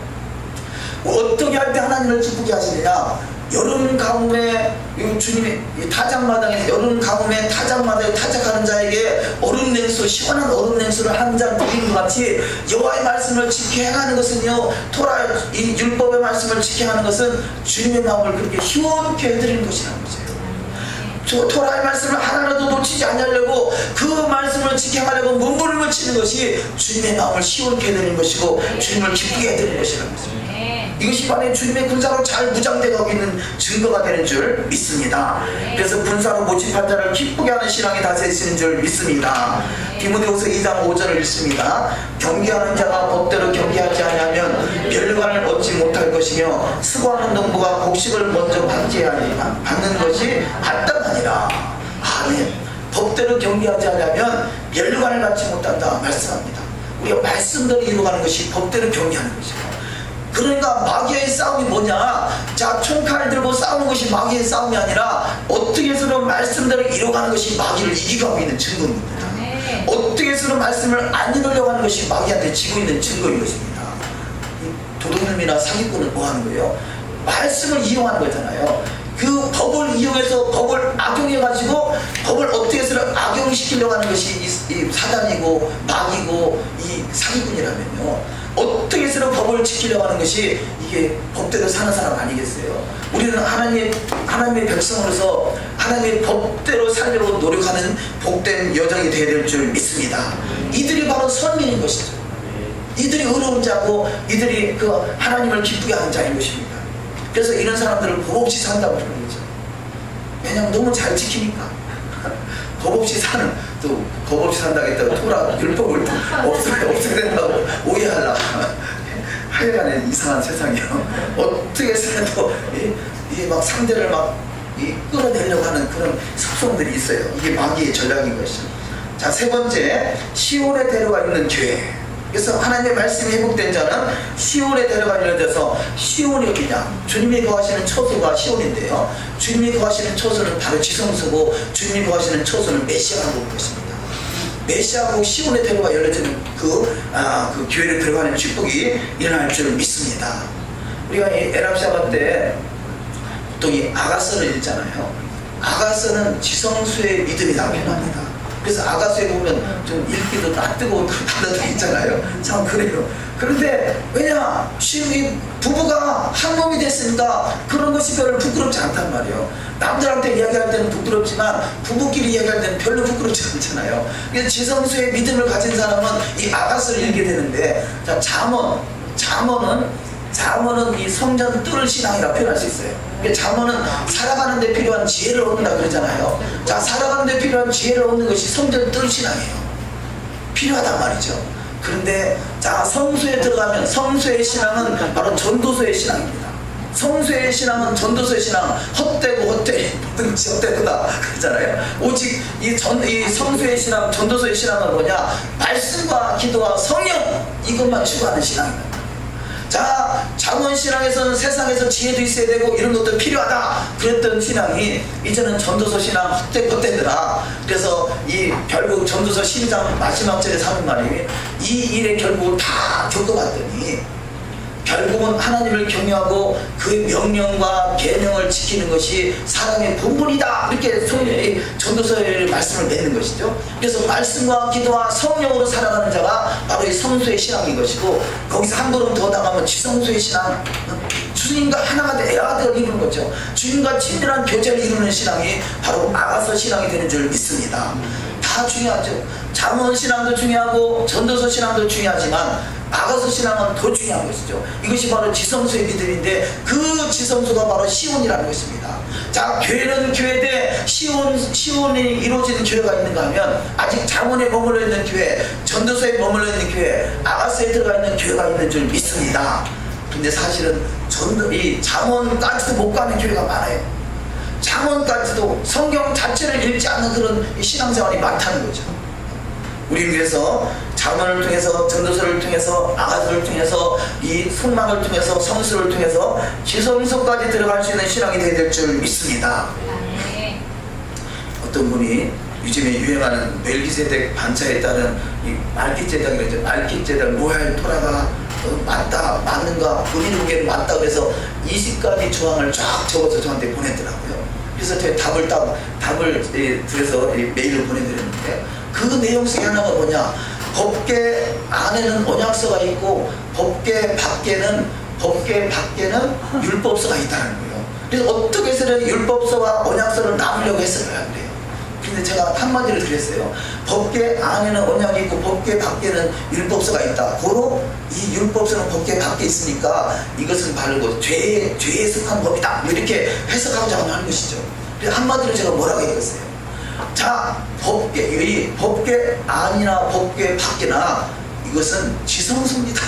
어떻게 할 때 하나님을 기쁘게 하시느냐, 여름 가뭄에 주님이 타작마당에서 여름 가뭄에 타작마당에 타작하는 자에게 얼음 냉수, 시원한 얼음 냉수를 한 잔 드리는 것 같이 여호와의 말씀을 지켜 행하는 것은요, 토라 이 율법의 말씀을 지켜 하는 것은 주님의 마음을 그렇게 시원케 해드리는 것이라는 거죠. 저 토라의 말씀을 하나라도 놓치지 않으려고 그 말씀을 지켜가려고 몸부림을 묻히는 것이 주님의 마음을 시원케 해드리는 것이고 주님을 기쁘게 해드리는 것이라는 것입니다. 이것이 바로 주님의 군사로 잘 무장되어 가고 있는 증거가 되는 줄 믿습니다. 그래서 군사로 모집한 자를 기쁘게 하는 신앙이 다스리시는 줄 믿습니다. 디모데후서 2장 5절을 읽습니다. 경계하는 자가 법대로 경계하지 아니하면 멸관을 얻지 못할 것이며 수고하는 농부가 곡식을 먼저 받는 것이 마땅하니라. 아멘. 법대로 경계하지 않으면 멸관을 받지 못한다 말씀합니다. 우리가 말씀대로 이루어가는 것이 법대로 경계하는 것이에요. 그러니까 마귀의 싸움이 뭐냐? 자, 총칼 들고 싸우는 것이 마귀의 싸움이 아니라 어떻게 해서든 말씀대로 이뤄가는 것이 마귀를 이기고 있는 증거입니다. 어떻게 해서든 말씀을 안 이루려고 하는 것이 마귀한테 지고 있는 증거인 것입니다. 도둑놈이나 사기꾼은 뭐 하는 거예요? 말씀을 이용하는 거잖아요. 그 법을 이용해서 법을 악용해가지고 법을 어떻게 해서든 악용시키려고 하는 것이 이 사단이고 마귀고 이 사기꾼이라면요, 어떻게 해서든 법을 지키려고 하는 것이 이게 법대로 사는 사람 아니겠어요? 우리는 하나님의 백성으로서 하나님의 법대로 살려고 노력하는 복된 여정이 되어야 될 줄 믿습니다. 이들이 바로 선민인 것이죠. 이들이 의로운 자고 이들이 그 하나님을 기쁘게 하는 자인 것입니다. 그래서 이런 사람들을 법 없이 산다고 그러는 거죠. 왜냐면 너무 잘 지키니까. 법 없이 사는, 또 법 없이 산다고 했다가 토라 율법을 없애된다고 오해하려고. 하여간에 이상한 세상이요. 어떻게 해서라도 막 상대를 막 끌어내려고 하는 그런 습성들이 있어요. 이게 마귀의 전략인 것이죠. 자, 세 번째, 시온에 데려가 있는 교회. 그래서 하나님의 말씀이 회복된 자는 시온에 데려가 있는 데서, 시온이 어디냐? 주님이 거하시는 처소가 시온인데요, 주님이 거하시는 처소는 바로 지성소고, 주님이 거하시는 처소는 메시아국 것입니다. 메시아국 시온에 데려가 열려지는 그 교회를 들어가는 축복이 일어날 줄 믿습니다. 우리가 이 에랍샤바 때 보통 이 아가서를 읽잖아요. 아가서는 지성수의 믿음이라고 표현합니다. 그래서 아가서에 보면 좀 읽기도 낯뜨거운 그런 단어들이 있잖아요. 참 그래요. 그런데 왜냐? 이 부부가 한 몸이 됐으니까 그런 것이 별로 부끄럽지 않단 말이에요. 남들한테 이야기할 때는 부끄럽지만 부부끼리 이야기할 때는 별로 부끄럽지 않잖아요. 그래서 지성수의 믿음을 가진 사람은 이 아가서를 읽게 되는데, 자, 잠언은 이 성전 뚫을 신앙이라 표현할 수 있어요. 잠언은 살아가는 데 필요한 지혜를 얻는다 그러잖아요. 자, 살아가는 데 필요한 지혜를 얻는 것이 성전 뚫을 신앙이에요. 필요하단 말이죠. 그런데 자, 성수에 들어가면 성수의 신앙은 바로 전도서의 신앙입니다. 성수의 신앙은 전도서의 신앙, 헛되고 헛되이 모든 것이 헛되다 그러잖아요. 오직 이 성수의 신앙, 전도서의 신앙은 뭐냐? 말씀과 기도와 성령, 이것만 추구하는 신앙입니다. 자, 잠언신앙에서는 세상에서 지혜도 있어야 되고 이런 것도 필요하다 그랬던 신앙이 이제는 전도서 신앙 헛되더라. 그래서 결국 전도서 12장 마지막 절에 하는 말이, 이 일의 결국을 다 겪어봤더니 결국은 하나님을 경외하고 그의 명령과 계명을 지키는 것이 사람의 본분이다, 이렇게 전도서의 말씀을 맺는 것이죠. 그래서 말씀과 기도와 성령으로 살아가는 자가 바로 이 성수의 신앙인 것이고, 거기서 한 걸음 더 나가면 지성수의 신앙, 주님과 하나가 되어야 이루는 거죠. 주님과 친밀한 교제를 이루는 신앙이 바로 아가서 신앙이 되는 줄 믿습니다. 다 중요하죠. 잠언 신앙도 중요하고 전도서 신앙도 중요하지만 아가서 신앙은 더 중요한 것이죠. 이것이 바로 지성소의 믿음인데, 그 지성소가 바로 시온이라는 것입니다. 자, 교회는 교회인데 시온이 이루어지는 교회가 있는가 하면, 아직 잠언에 머물러 있는 교회, 전도서에 머물러 있는 교회, 아가서에 들어가 있는 교회가 있는 줄 믿습니다. 근데 사실은 이 잠언까지도 못 가는 교회가 많아요. 잠언까지도 성경 자체를 읽지 않는 그런 신앙생활이 많다는 거죠. 우리 그래서 잠언을 통해서, 전도서를 통해서, 아가서를 통해서, 이 성막을 통해서, 성수를 통해서 지성소까지 들어갈 수 있는 신앙이 되어야 될 줄 믿습니다. 어떤 분이 요즘에 유행하는 멜기세덱 반차에 따른 이 말깃제당이라죠. 말깃제당 로얄 토라가 맞는가, 본인 보기에는 맞다 그래서 20가지 조항을 쫙 적어서 저한테 보내더라고요. 그래서 제가 답을 드려서 메일을 보내드렸는데, 그 내용 속에 하나가 뭐냐? 법계 안에는 언약서가 있고 법계 밖에는 율법서가 있다는 거예요. 그래서 어떻게 해서는 율법서와 언약서를 나누려고 했어야 그래요. 근데 제가 한마디를 드렸어요. 법계 안에는 언약이 있고 법계 밖에는 율법서가 있다. 고로 이 율법서는 법계 밖에 있으니까 이것은 바르고 죄에 속한 법이다, 이렇게 해석하고자 하는 것이죠. 그래서 한마디로 제가 뭐라고 했겠어요? 자, 법계 안이나 법계 밖이나 이것은 지성소입니다.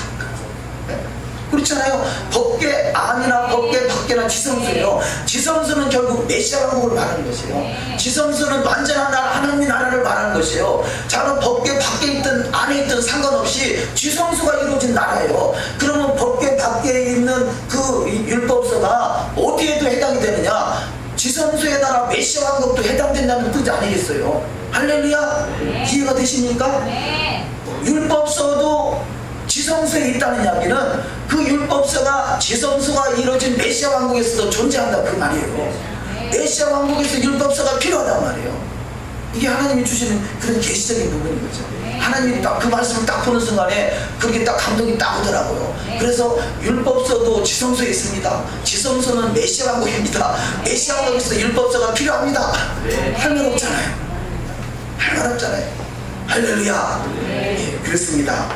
그렇잖아요. 법계 안이나 법계 밖이나 지성소예요. 지성소는 결국 메시아 왕국을 말하는 것이에요. 지성소는 완전한 나라, 하나님의 나라를 말하는 것이에요. 자는 법계 밖에 있든 안에 있든 상관없이 지성소가 이루어진 나라예요. 그러면 법계 밖에 있는 그 율법서가 어디에도 해당이 되느냐? 지성소에 따라 메시아 왕국도 해당된다는 뜻이 아니겠어요? 할렐루야? 네. 이해가 되십니까? 네. 율법서도 지성소에 있다는 이야기는 그 율법서가 지성소가 이루어진 메시아 왕국에서도 존재한다, 그 말이에요. 네. 메시아 왕국에서 율법서가 필요하단 말이에요. 이게 하나님이 주시는 그런 계시적인 부분인 거죠. 하나님이 딱 그 말씀을 딱 보는 순간에 그렇게 딱 감동이 딱 오더라고요. 그래서 율법서도 지성소에 있습니다. 지성소는 메시아 왕국입니다. 메시아 왕국에서 율법서가 필요합니다. 할 말 없잖아요. 할 말 없잖아요. 할렐루야. 예, 그렇습니다.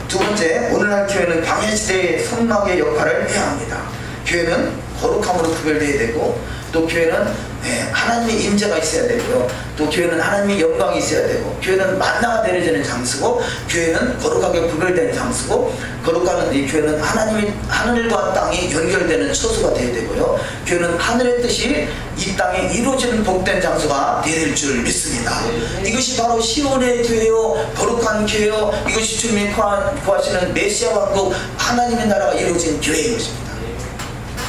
두 번째, 오늘날 교회는 광야시대의 성막의 역할을 해야 합니다. 교회는 거룩함으로 구별되어야 되고, 또 교회는 하나님의 임재가 있어야 되고요. 또 교회는 하나님의 영광이 있어야 되고, 교회는 만나가 내려지는 장소고, 교회는 거룩하게 구별되는 장소고, 거룩한 이 교회는 하나님의 하늘과 땅이 연결되는 처소가 되어야 되고요. 교회는 하늘의 뜻이 이 땅에 이루어지는 복된 장소가 되어야 될 줄 믿습니다. 이것이 바로 시온의 교회요, 거룩한 교회요, 이것이 주님이 구하시는 메시아 왕국 하나님의 나라가 이루어진 교회인 것입니다.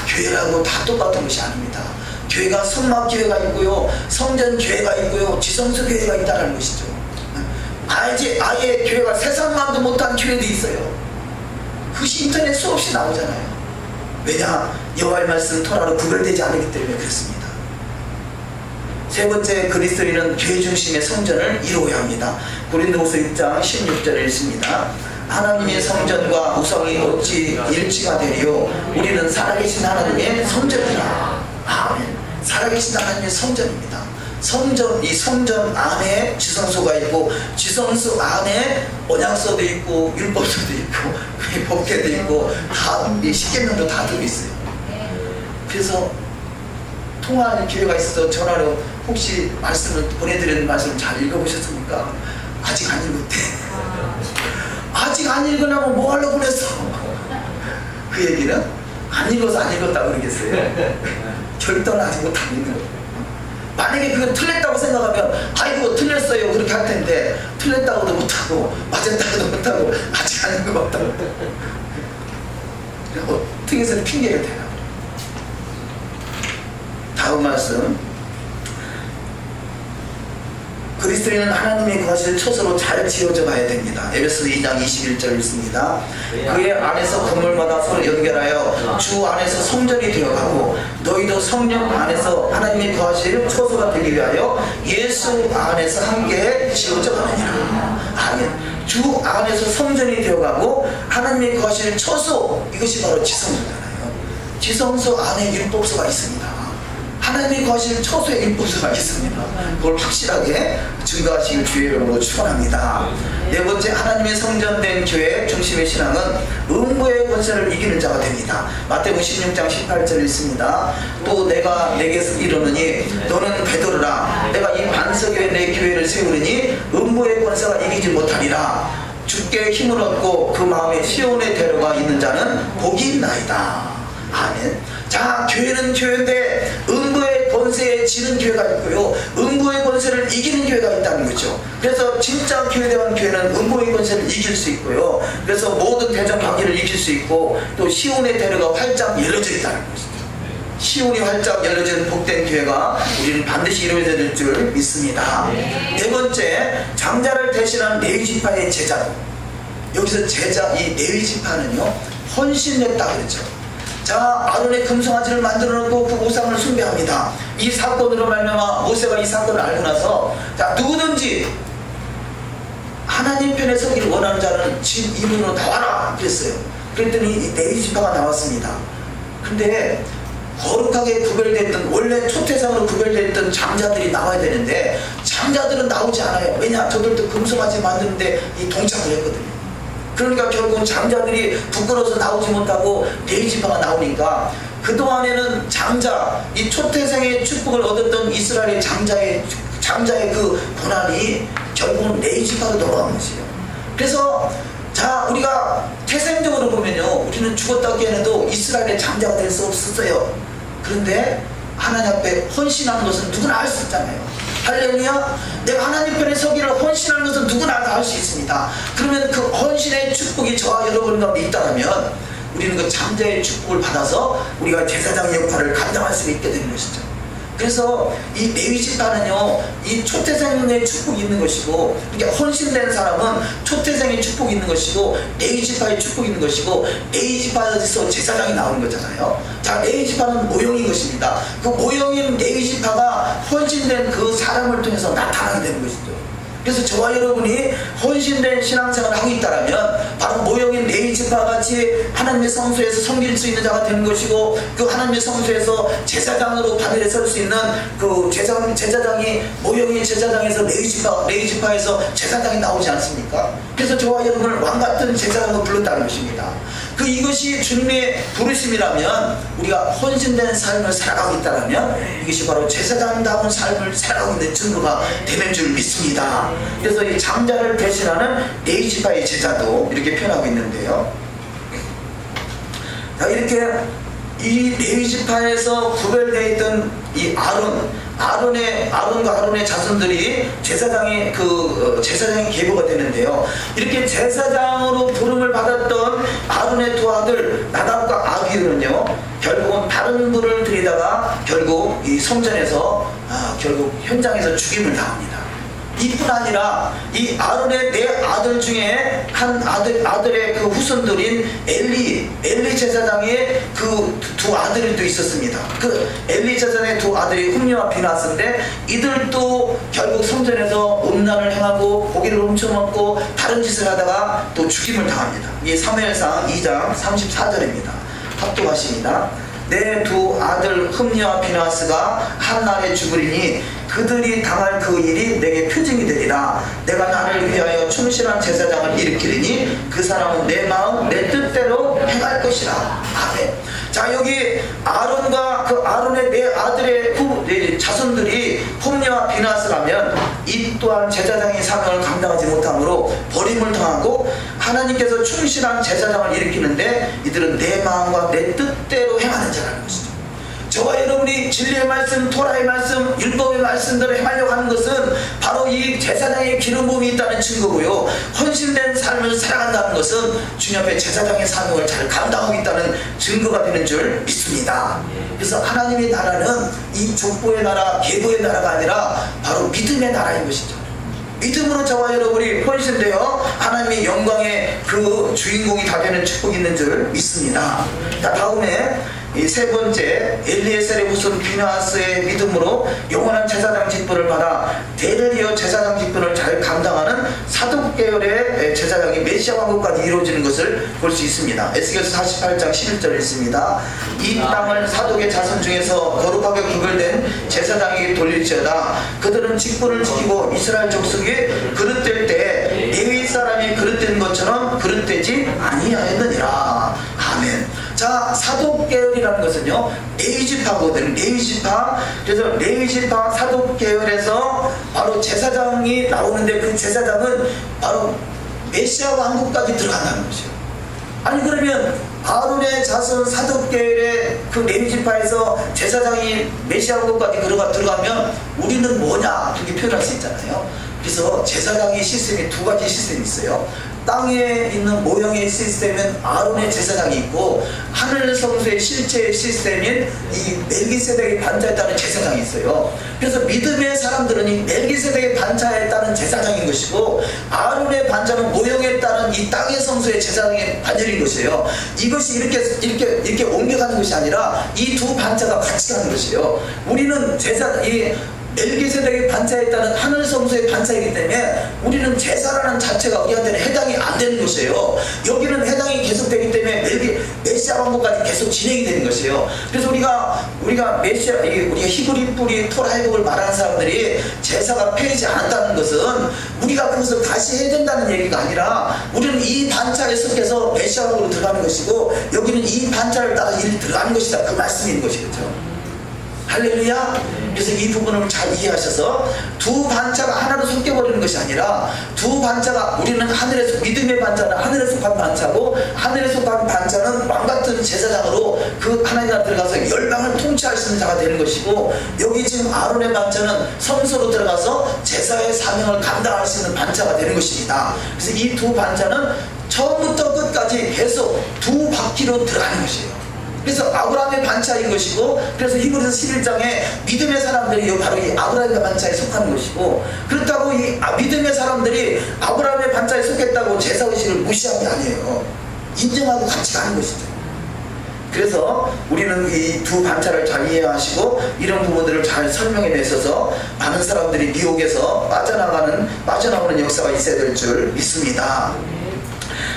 교회라고 다 똑같은 것이 아닙니다. 교회가 성막교회가 있고요, 성전교회가 있고요, 지성소교회가 있다는 것이죠. 아예 교회가 세상만도 못한 교회도 있어요. 그것이 인터넷 수없이 나오잖아요. 왜냐? 여호와의 말씀 토라로 구별되지 않기 때문에 그렇습니다. 세 번째, 그리스도인은 교회 중심의 성전을 이루어야 합니다. 고린도후서 6장 16절에 있습니다. 하나님의 성전과 우상이 어찌 일치가 되리요? 우리는 살아계신 하나님의 성전이라. 아멘. 살아계신 하나님의 성전입니다. 이 성전 안에 지성소가 있고, 지성소 안에 언약서도 있고, 율법서도 있고, 법궤도 있고, 다 십계명도 다 들어있어요. 그래서 통화하는 기회가 있어서 전화로 혹시 말씀을 보내드리는 말씀 잘 읽어보셨습니까? 아직 안 읽었대. 아직 안 읽으려면 뭐 하려고 보냈어? 그 얘기는 안 읽어서 안 읽었다고 그러겠어요? 결단을 아직 못 안 읽는 거예요. 만약에 그건 틀렸다고 생각하면 아이고 틀렸어요 그렇게 할 텐데, 틀렸다고도 못하고 맞았다고도 못하고 아직 안 읽어봤다고 어떻게 해서 핑계를 대나. 다음 말씀, 그리스도인은 하나님의 거실 처소로 잘 지어져 가야 됩니다. 에베소서 2장 21절 있습니다. 그의 안에서 건물마다 서로 연결하여 주 안에서 성전이 되어가고, 너희도 성령 안에서 하나님의 거실 처소가 되기 위하여 예수 안에서 함께 지어져 가느니라. 아멘. 주 안에서 성전이 되어가고 하나님의 거실 처소, 이것이 바로 지성소잖아요. 지성소 안에 율법서가 있습니다. 하나님의 거실 처소에 율법서가 있습니다. 그걸 확실하게 증거하시길 주의 이름으로 축원합니다. 네 번째, 하나님의 성전된 교회 중심의 신앙은 음부의 권세를 이기는 자가 됩니다. 마태복음 16장 18절에 있습니다. 또 내가 내게서 이르노니 너는 베드로라. 내가 이 반석 위에 내 교회를 세우리니 음부의 권세가 이기지 못하리라. 주께 힘을 얻고 그 마음에 시온에 데려가 있는 자는 복이 있나이다. 아멘. 자, 교회는 교회인데 음부의 권세에 지는 교회가 있고요, 음부의 권세를 이기는 교회가 있다는 거죠. 그래서 진짜 교회대한 교회는 음부의 권세를 이길 수 있고요, 그래서 모든 대적 관계를 이길 수 있고, 또 시온의 대로가 활짝 열려져 있다는 것이죠. 시온이 활짝 열려지는 복된 교회가 우리는 반드시 이루어져야 될 줄 믿습니다. 네 번째, 장자를 대신한 레위지파의 제자. 여기서 제자, 이 레위지파는요 헌신했다 그랬죠. 자, 아론의 금송아지를 만들어 놓고 그 우상을 숭배합니다. 이 사건으로 말미암아 모세가 이 사건을 알고 나서, 자, 누구든지 하나님 편에 서기를 원하는 자는 집 이문으로 나와라 그랬어요. 그랬더니 이 레위지파가 나왔습니다. 근데 거룩하게 구별됐던, 원래 초태상으로 구별됐던 장자들이 나와야 되는데 장자들은 나오지 않아요. 왜냐? 저들도 금송아지 만드는데 이 동참을 했거든요. 그러니까 결국은 장자들이 부끄러워서 나오지 못하고 레위지파가 나오니까, 그동안에는 장자, 이 초태생의 축복을 얻었던 이스라엘의 장자의 그 고난이 결국은 레위지파로 돌아간 것이에요. 그래서 자, 우리가 태생적으로 보면요, 우리는 죽었다 깨어나도 이스라엘의 장자가 될 수 없었어요. 그런데 하나님 앞에 헌신하는 것은 누구나 할 수 있잖아요. 할렐루야. 내가 하나님 편에 서기를 헌신하는 것은 누구나 다 할 수 있습니다. 그러면 그 헌신의 축복이 저와 여러분 가운데 있다면 우리는 그 장자의 축복을 받아서 우리가 제사장 역할을 감당할 수 있게 되는 것이죠. 그래서 이 레위지파는요, 이 초태생의 축복이 있는 것이고, 그러니까 헌신된 사람은 초태생의 축복이 있는 것이고, 레위지파의 축복이 있는 것이고, 레위지파에서 제사장이 나오는 거잖아요. 자, 레위지파는 모형인 것입니다. 그 모형인 레위지파가 헌신된 그 사람을 통해서 나타나게 되는 것이죠. 그래서 저와 여러분이 헌신된 신앙생활을 하고 있다면 바로 모형인 레위지파 같이 하나님의 성소에서 섬길 수 있는 자가 되는 것이고, 그 하나님의 성소에서 제사장으로 바늘에 설 수 있는 그 제사장이 모형인 제사장에서 레위지파에서 제사장이 나오지 않습니까? 그래서 저와 여러분을 왕같은 제사장으로 불렀다는 것입니다. 이것이 주님의 부르심이라면, 우리가 헌신된 삶을 살아가고 있다면 이것이 바로 제사장다운 삶을 살아가고 있는 증거가 되는 줄 믿습니다. 그래서 이 장자를 대신하는 레위지파의 제자도 이렇게 표현하고 있는데요. 자, 이렇게 이 레위지파에서 구별되어 있던 이 아론과 아론의 자손들이 제사장의 제사장의 계보가 되는데요. 이렇게 제사장으로 부름을 받았던 아론의 두 아들 나답과 아비후는요, 결국은 다른 분을 들이다가 결국 이 성전에서 결국 현장에서 죽임을 당합니다. 이뿐 아니라 이 아론의 네 아들 중에 한 아들의 그 후손들인 엘리 제사장의 그 두 아들이 또 있었습니다. 그 엘리 제사장의 두 아들이 홈리와 비나스인데, 이들도 결국 성전에서 음란을 행하고 고기를 훔쳐먹고 다른 짓을 하다가 또 죽임을 당합니다. 이 사무엘상 2장 34절입니다. 합독하십니다. 내 두 아들 흠니와 비나스가 한 날에 죽으리니 그들이 당할 그 일이 내게 표징이 되리라. 내가 나를 위하여 충실한 제사장을 일으키리니 그 사람은 내 마음 내 뜻대로 행할 것이라. 아멘. 자, 여기 아론과 그 아론의 네 아들의 자손들이 홈리와 비나스라면, 이 또한 제사장의 사명을 감당하지 못함으로 버림을 당하고 하나님께서 충실한 제사장을 일으키는데 이들은 내 마음과 내 뜻대로 행하는 자라는 것이죠. 저와 여러분이 진리의 말씀, 토라의 말씀, 율법의 말씀대로 행하려고 하는 것은 바로 이 제사장의 기름 부음이 있다는 증거고요. 헌신된 삶을 살아간다는 것은 주님 앞에 제사장의 사명을 잘 감당하고 있다는 증거가 되는 줄 믿습니다. 그래서 하나님의 나라는 이 족보의 나라, 계보의 나라가 아니라 바로 믿음의 나라인 것이죠. 믿음으로 저와 여러분이 헌신되어 하나님의 영광의 그 주인공이 다 되는 축복이 있는 줄 믿습니다. 자, 다음에 이 세 번째, 엘리에셀의 후손 비나스의 믿음으로 영원한 제사장 직분을 받아 대를 이어 제사장 직분을 잘 감당하는 사독 계열의 제사장이 메시아 왕국까지 이루어지는 것을 볼 수 있습니다. 에스겔서 48장 11절에 있습니다. 이 땅을 사독의 자손 중에서 거룩하게 구별된 제사장에게 돌릴지어다. 그들은 직분을 지키고 이스라엘 족속이 그릇될 때 레위 사람이 그릇된 것처럼 그릇되지 아니하였느니라. 아멘. 자, 사독 계열이라는 것은요, 레위지파거든요. 레위지파. 그래서 레위지파 사독 계열에서 바로 제사장이 나오는데, 그 제사장은 바로 메시아 왕국까지 들어간다는 것이요. 아니, 그러면 아론의 자손 사독 계열의 그 레위지파에서 제사장이 메시아 왕국까지 들어가면 우리는 뭐냐, 그렇게 표현할 수 있잖아요. 그래서 제사장의 시스템이 두 가지 시스템이 있어요. 땅에 있는 모형의 시스템은 아론의 제사장이 있고, 하늘 성소의 실체의 시스템인 이 멜기세덱의 반차에 따른 제사장이 있어요. 그래서 믿음의 사람들은 이 멜기세덱의 반차에 따른 제사장인 것이고, 아론의 반차는 모형에 따른 이 땅의 성소의 제사장의 반열인 것이에요. 이것이 이렇게 옮겨가는 것이 아니라 이 두 반차가 같이 가는 것이에요. 우리는 멜기세덱의 반차에 따른 하늘 성소의 반차이기 때문에 우리는 제사라는 자체가 우리한테는 해당이 안 되는 것이에요. 여기는 해당이 계속되기 때문에 메시아 왕국까지 계속 진행이 되는 것이에요. 그래서 우리가 우리가 히브리 뿌리 토라 해복을 말하는 사람들이 제사가 폐하지 않았다는 것은 우리가 그것을 다시 해야 된다는 얘기가 아니라, 우리는 이 반차에 속해서 메시아 왕국으로 들어가는 것이고, 여기는 이 반차를 따라 들어가는 것이다, 그 말씀인 것이겠죠. 할렐루야. 그래서 이 부분을 잘 이해하셔서 두 반차가 하나로 섞여버리는 것이 아니라, 두 반차가, 우리는 하늘에서 믿음의 반차는 하늘에 속한 반차고, 하늘에 속한 반차는 왕같은 제사장으로 그 하나님 나라 들어가서 열방을 통치할 수 있는 자가 되는 것이고, 여기 지금 아론의 반차는 성소로 들어가서 제사의 사명을 감당할 수 있는 반차가 되는 것입니다. 그래서 이 두 반차는 처음부터 끝까지 계속 두 바퀴로 들어가는 것이에요. 그래서 아브라함의 반차인 것이고, 그래서 히브리서 11장에 믿음의 사람들이 바로 이 아브라함의 반차에 속하는 것이고, 그렇다고 이 믿음의 사람들이 아브라함의 반차에 속했다고 제사의식을 무시한 게 아니에요. 인정하고 같이 가는 것이죠. 그래서 우리는 이 두 반차를 잘 이해하시고 이런 부분들을 잘 설명해 내셔서 많은 사람들이 미혹에서 빠져나오는 역사가 있어야 될 줄 믿습니다.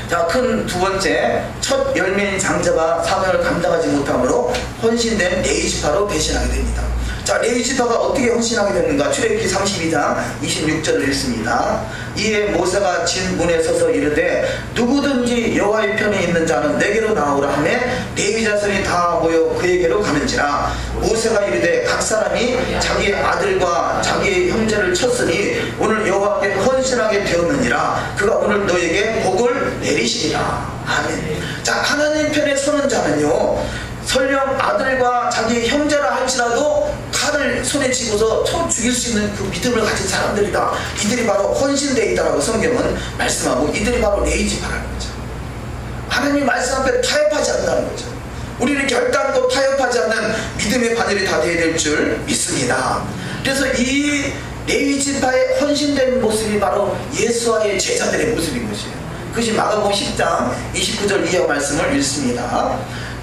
자, 큰 두 번째, 첫 열매인 장자가 사명을 감당하지 못함으로 헌신된 레위지파로 배신하게 됩니다. 자, 레위 지파가 어떻게 헌신하게 됐는가? 출애굽기 32장 26절을 읽습니다. 이에 모세가 진 문에 서서 이르되 누구든지 여호와의 편에 있는 자는 내게로 나오라 하며 레위 자손이 다 모여 그에게로 가는지라. 모세가 이르되 각 사람이 자기의 아들과 자기의 형제를 쳤으니 오늘 여호와께 헌신하게 되었느니라. 그가 오늘 너에게 복을 내리시리라. 아멘. 자, 하나님 편에 서는 자는요, 설령 아들과 자기 형제라 할지라도 칼을 손에 쥐고서 쳐 죽일 수 있는 그 믿음을 가진 사람들이다. 이들이 바로 헌신되어 있다라고 성경은 말씀하고, 이들이 바로 레위 지파라는 거죠. 하나님 말씀 앞에 타협하지 않는다는 거죠. 우리는 결단코 타협하지 않는 믿음의 바늘이 다 되어야 될 줄 믿습니다. 그래서 이 레위 지파의 헌신된 모습이 바로 예수와의 제자들의 모습인 것이에요. 그것이 마가복음 10장 29절 이하 말씀을 읽습니다.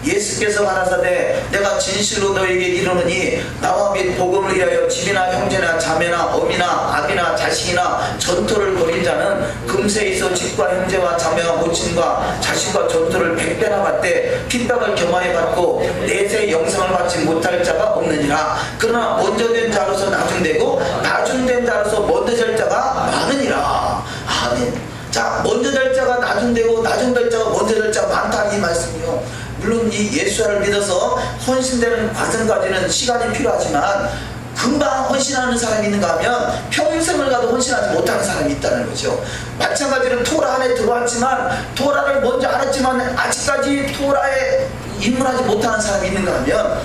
예수께서 가라사대 내가 진실로 너에게 이르노니 나와 및 복음을 위하여 집이나 형제나 자매나 어미나 아비나 자식이나 전토를 벌인 자는 금세 있어 집과 형제와 자매와 모친과 자식과 전토를 100배나 받되 핍박을 겸하여 받고 내세 영생을 받지 못할 자가 없느니라. 그러나 먼저 된 자로서 나중되고 나중된 자로서 먼저 될 자가 많으니라. 아멘. 자, 먼저 될 자가 나중되고 나중될 자가 먼저 될 자가 많다, 이 말씀이요. 물론 이 예수를 믿어서 헌신되는 과정까지는 시간이 필요하지만 금방 헌신하는 사람이 있는가 하면 평생을 가도 헌신하지 못하는 사람이 있다는 거죠. 마찬가지로 토라 안에 들어왔지만 토라를 먼저 알았지만 아직까지 토라에 입문하지 못하는 사람이 있는가 하면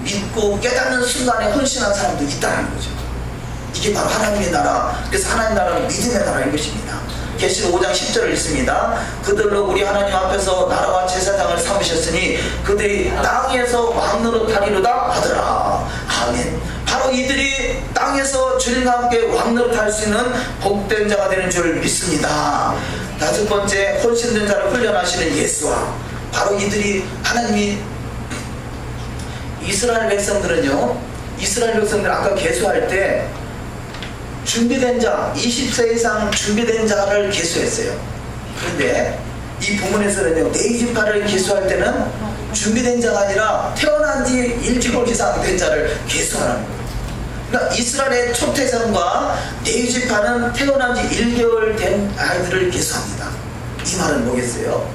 믿고 깨닫는 순간에 헌신하는 사람도 있다는 거죠. 이게 바로 하나님의 나라. 그래서 하나님의 나라는 믿음의 나라인 것입니다. 계시록 5장 10절을 읽습니다. 그들로 우리 하나님 앞에서 나라와 제사장을 삼으셨으니 그들이 땅에서 왕노릇 하리로다 하더라. 아멘. 바로 이들이 땅에서 주님과 함께 왕노릇 할 수 있는 복된 자가 되는 줄 믿습니다. 다섯 번째, 헌신된 자를 훈련하시는 예수와 바로 이들이 하나님이 이스라엘 백성들은요, 이스라엘 백성들 아까 계수할 때 준비된 자, 20세 이상 준비된 자를 계수했어요. 그런데 이 부문에서는요, 레위 지파를 계수할 때는 준비된 자가 아니라 태어난 지 1개월 이상 된 자를 계수하라는 거예요. 그러니까 이스라엘의 초태생과 레위 지파는 태어난 지 1개월 된 아이들을 계수합니다. 이 말은 뭐겠어요?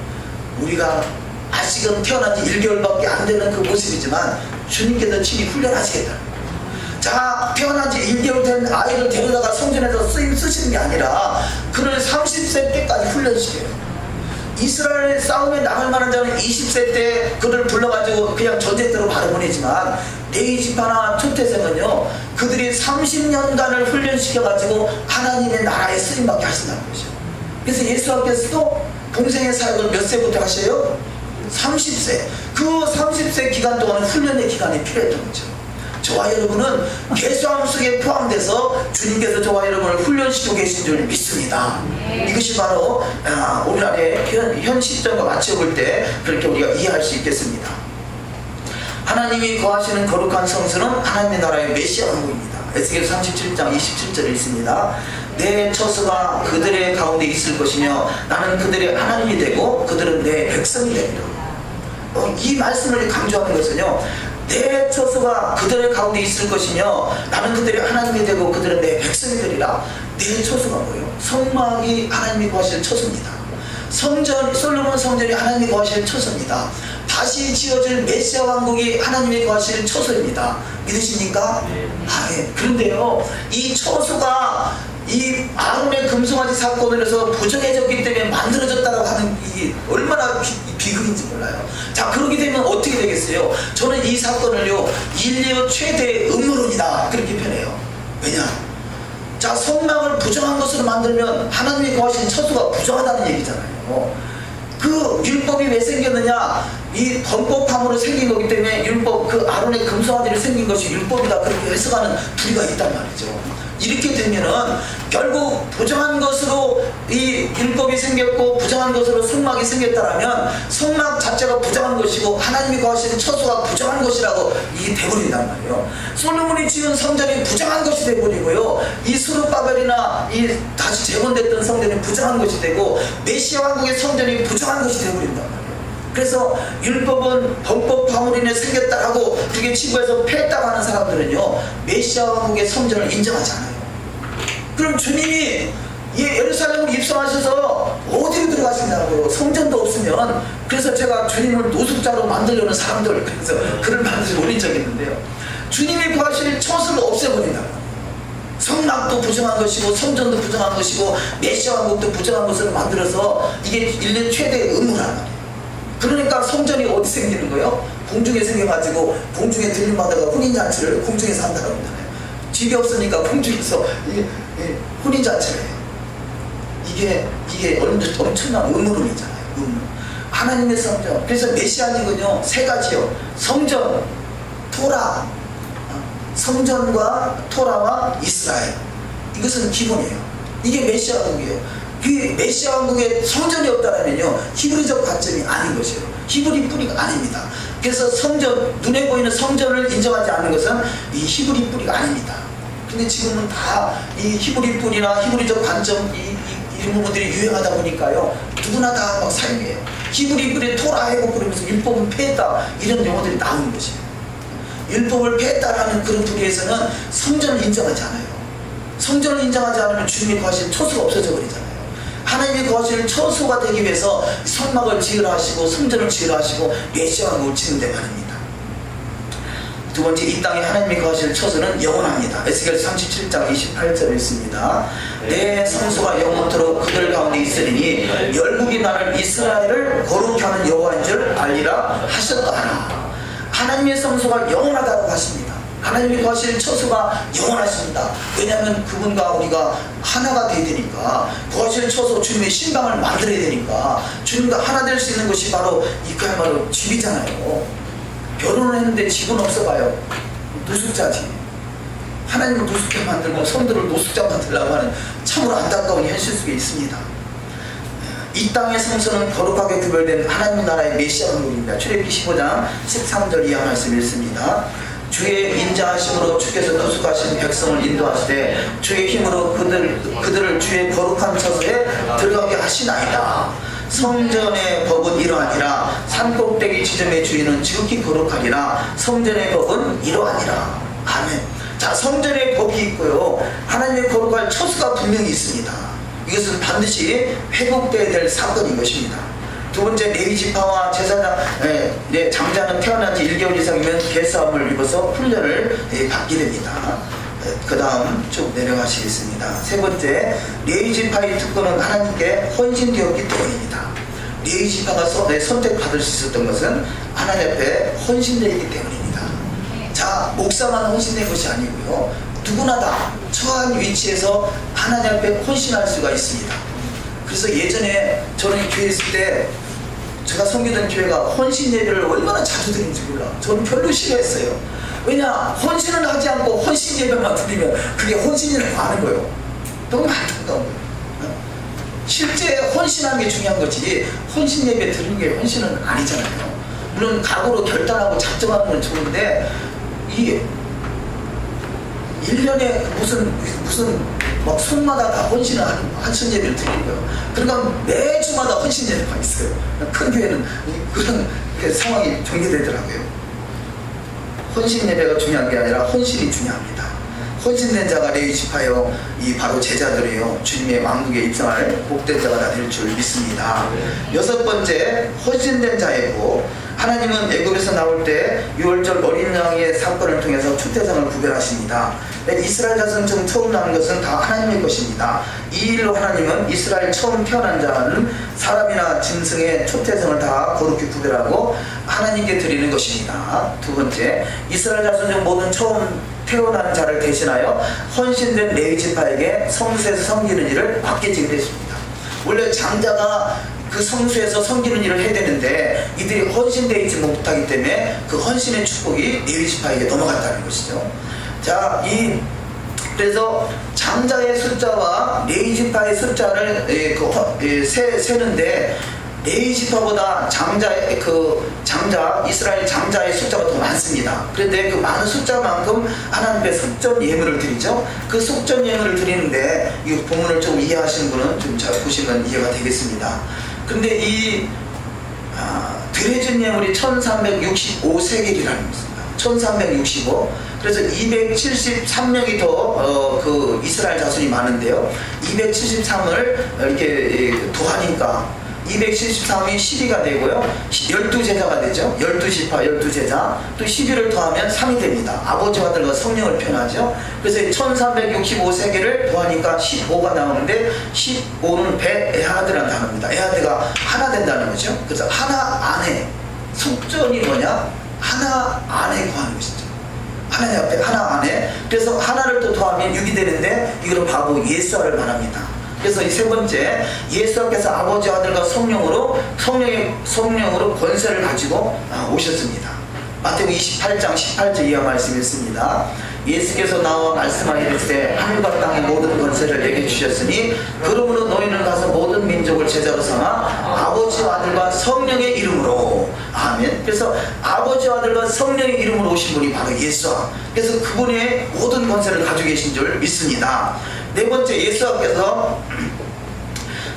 우리가 아직은 태어난 지 1개월밖에 안 되는 그 모습이지만 주님께서 친히 훈련하시겠다. 자, 태어난 지 1개월 된 아이를 데려다가 성전에서 쓰임 쓰시는 게 아니라 그를 30세 때까지 훈련시켜요. 이스라엘 싸움에 나갈 만한 자는 20세 때 그를 불러가지고 그냥 전쟁터로 바로 보내지만 레위 지파나 초태생은요, 그들이 30년간을 훈련시켜가지고 하나님의 나라에 쓰임받게 하신다는 거죠. 그래서 예수님께서도 공생의 사역을 몇 세부터 하셔요? 30세. 그 30세 기간 동안 훈련의 기간이 필요했던 거죠. 저와 여러분은 계수함 속에 포함돼서 주님께서 저와 여러분을 훈련시키고 계신 줄 믿습니다. 이것이 바로 오늘날의 현 시점과 맞춰볼 때 그렇게 우리가 이해할 수 있겠습니다. 하나님이 거하시는 거룩한 성수는 하나님의 나라의 메시아 왕국입니다. 에스겔 37장 27절에 있습니다. 내 처소가 그들의 가운데 있을 것이며 나는 그들의 하나님이 되고 그들은 내 백성이 되리라. 이 말씀을 강조하는 것은요, 내 처소가 그들의 가운데 있을 것이며 나는 그들의 하나님이 되고 그들은 내 백성이 되리라. 내 처소가 뭐예요? 성막이 하나님이 거하실 처소입니다. 성전, 솔로몬 성전이 하나님이 거하실 처소입니다. 다시 지어질 메시아 왕국이 하나님이 거하실 처소입니다. 믿으십니까? 예. 그런데요, 이 처소가 이 아론의 금송아지 사건을 해서 부정해졌기 때문에 만들어졌다고 하는 이 얼마나 비극인지 몰라요. 자, 그렇게 되면 어떻게 되겠어요? 저는 이 사건을요, 인류 최대의 음모론이다, 그렇게 표현해요. 왜냐? 자, 성막을 부정한 것으로 만들면 하나님이 거하신 처소가 부정하다는 얘기잖아요. 그 율법이 왜 생겼느냐? 이 범법함으로 생긴 거기 때문에 율법, 그 아론의 금송아지를 생긴 것이 율법이다, 그렇게 해석하는 부류가 있단 말이죠. 이렇게 되면은 결국 부정한 것으로 이 율법이 생겼고 부정한 것으로 성막이 생겼다라면 성막 자체가 부정한 것이고 하나님이 거하시는 처소가 부정한 것이라고 이게 돼버린단 말이에요. 솔로몬이 지은 성전이 부정한 것이 돼버리고요, 이 스룹바벨이나 이 다시 재건됐던 성전이 부정한 것이 되고 메시아 왕국의 성전이 부정한 것이 돼버린단 말이에요. 그래서 율법은 범법 파물로 인해 생겼다라고 그게 지구에서 폐했다고 하는 사람들은요, 메시아 왕국의 성전을 인정하지 않아요. 그럼 주님이 예루살렘으로 입성하셔서 어디로 들어가시냐고요. 성전도 없으면. 그래서 제가 주님을 노숙자로 만들려는 사람들, 그래서 글을 만들어 올린 적이 있는데요, 주님이 구하실 처소를 없애버린다고. 성막도 부정한 것이고 성전도 부정한 것이고 메시아 왕국도 부정한 것으로 만들어서 이게 인류 최대의 음모란 말이에요. 그러니까 성전이 어디 생기는 거예요? 공중에 생겨가지고 공중에 들림마다가 혼인잔치를 공중에서 한다고 하잖아요. 집이 없으니까 공중에서 혼인잔치를 해요. 이게 엄청난 음모론이잖아요. 음모론. 하나님의 성전. 그래서 메시아닉은요, 세 가지요. 성전, 토라, 성전과 토라와 이스라엘. 이것은 기본이에요. 이게 메시아 왕국이에요. 그 메시아 왕국에 성전이 없다면요, 히브리적 관점이 아닌 것이에요. 히브리 뿌리가 아닙니다. 그래서 성전, 눈에 보이는 성전을 인정하지 않는 것은 이 히브리 뿌리가 아닙니다. 근데 지금은 다 이 히브리 뿌리나 히브리적 관점, 이런 부분들이 유행하다 보니까요, 누구나 다 막 사용해요. 히브리 뿌리 토라 해고 그러면서 율법은 폐했다, 이런 용어들이 나오는 것이에요. 율법을 폐했다라는 그런 분야에서는 성전을 인정하지 않아요. 성전을 인정하지 않으면 주님이 거하실 처소가 없어져 버리잖아요. 하나님이 거하실 처소가 되기 위해서 성막을 지으라 하시고 성전을 지으라 하시고 메시아 왕국을 짓는데 말입니다. 두 번째, 이 땅에 하나님이 거하실 처소는 영원합니다. 에스겔 37장 28절에 있습니다. 내 성소가 영원토록 그들 가운데 있으리니 열국이 나를 이스라엘을 거룩히 하는 여호와인 줄 알리라 하셨더라. 하나님의 성소가 영원하다고 하십니다. 하나님이 거하실 처소가 영원하십니다. 왜냐하면 그분과 우리가 하나가 되어야 되니까. 거하실 처소, 주님의 신방을 만들어야 되니까. 주님과 하나 될 수 있는 것이 바로 이거야말로 집이잖아요. 결혼을 했는데 집은 없어봐요. 노숙자지. 하나님을 노숙자 만들고 성도를 노숙자 만들려고 하는 참으로 안타까운 현실 속에 있습니다. 이 땅의 성소는 거룩하게 구별된 하나님 나라의 메시아 왕국입니다. 출애굽기 15장 13절 이하 말씀 읽습니다. 주의 인자하심으로 주께서 노숙하신 백성을 인도하시되 주의 힘으로 그들을 주의 거룩한 처소에 들어가게 하시나이다. 성전의 법은 이러하니라. 산꼭대기 지점의 주인은 지극히 거룩하니라. 성전의 법은 이러하니라. 아멘. 자, 성전의 법이 있고요, 하나님의 거룩할 처소가 분명히 있습니다. 이것은 반드시 회복되어야 될 사건인 것입니다. 두 번째, 레위지파와 제사장, 장자는 태어난 지 1개월 이상이면 개싸움을 입어서 훈련을 받게 됩니다. 그 다음 쭉 내려가시겠습니다. 세 번째, 레위지파의 특권은 하나님께 헌신되었기 때문입니다. 레위지파가 선택받을 수 있었던 것은 하나님 앞에 헌신되기 때문입니다. 자, 목사만 헌신된 것이 아니고요, 누구나 다 처한 위치에서 하나님 앞에 헌신할 수가 있습니다. 그래서 예전에 저는 교회에 있을 때, 제가 섬기던 교회가 헌신 예배를 얼마나 자주 드리는지 몰라. 저는 별로 싫어했어요. 왜냐, 헌신을 하지 않고 헌신 예배만 드리면 그게 헌신이라고 하는 거예요. 너무 안타까운 거예요. 실제 헌신하는 게 중요한 거지, 헌신 예배 드리는 게 헌신은 아니잖아요. 물론 각오로 결단하고 작정하는 건 좋은데, 이게 1년에 무슨 막 손마다 다 헌신을 헌신 예배를 드리는 거예요. 그러니까 매주마다 헌신 예배가 있어요. 큰 교회는 그런 상황이 전개되더라고요. 헌신 예배가 중요한 게 아니라 헌신이 중요합니다. 헌신된 자가 레위지파요, 이 바로 제자들이요, 주님의 왕국에 입성할 복된 자가 다 될 줄 믿습니다. 여섯 번째, 헌신된 자의 복. 하나님은 애굽에서 나올 때 유월절 어린 양의 사건을 통해서 초태상을 구별하십니다. 이스라엘 자손 중 처음 나는 것은 다 하나님의 것입니다. 이 일로 하나님은 이스라엘 처음 태어난 자는 사람이나 짐승의 초태상을 다 거룩히 구별하고 하나님께 드리는 것입니다. 두 번째, 이스라엘 자손 중 모든 처음 태어난 자를 대신하여 헌신된 레위지파에게 성소에서 섬기는 일을 맡기게 됐습니다. 원래 장자가 그 성소에서 섬기는 일을 해야 되는데 이들이 헌신되어 있지 못하기 때문에 그 헌신의 축복이 레위지파에게 넘어갔다는 것이죠. 자, 그래서 장자의 숫자와 레위지파의 숫자를 세는데, 레위지파보다 이스라엘 장자의 숫자가 더 많습니다. 그런데 그 많은 숫자만큼 하나님께 속전 예물을 드리죠. 그 속전 예물을 드리는데, 이 본문을 좀 이해하시는 분은 좀 잘 보시면 이해가 되겠습니다. 근데 드레진 예물이 1365세겔이라는 것입니다. 1365. 그래서 273명이 더 이스라엘 자손이 많은데요. 273을 이렇게 더하니까 273이 12가 되고요. 12제자가 되죠. 12지파, 12제자. 또 12를 더하면 3이 됩니다. 아버지와 아들과 성령을 표현하죠. 그래서 1365세계를 더하니까 15가 나오는데 15는 베에하드라는 단어입니다. 에하드가 하나 된다는 거죠. 그래서 하나 안에, 속전이 뭐냐? 하나 안에 구하는 것이죠. 하나 옆에, 하나 안에. 그래서 하나를 또 더하면 6이 되는데 이거는 바로 예수와를 말합니다. 그래서 이 세 번째, 예수께서 아버지 아들과 성령으로 권세를 가지고 오셨습니다. 마태복음 28장 18절 이하 말씀이 있습니다. 예수께서 나와 말씀하시되 하늘과 땅의 모든 권세를 내게 주셨으니 그러므로 너희는 가서 모든 민족을 제자로 삼아 아버지와 아들과 성령의 이름으로. 아멘. 그래서 아버지와 아들과 성령의 이름으로 오신 분이 바로 예수와, 그래서 그분의 모든 권세를 가지고 계신 줄 믿습니다. 네 번째, 예수께서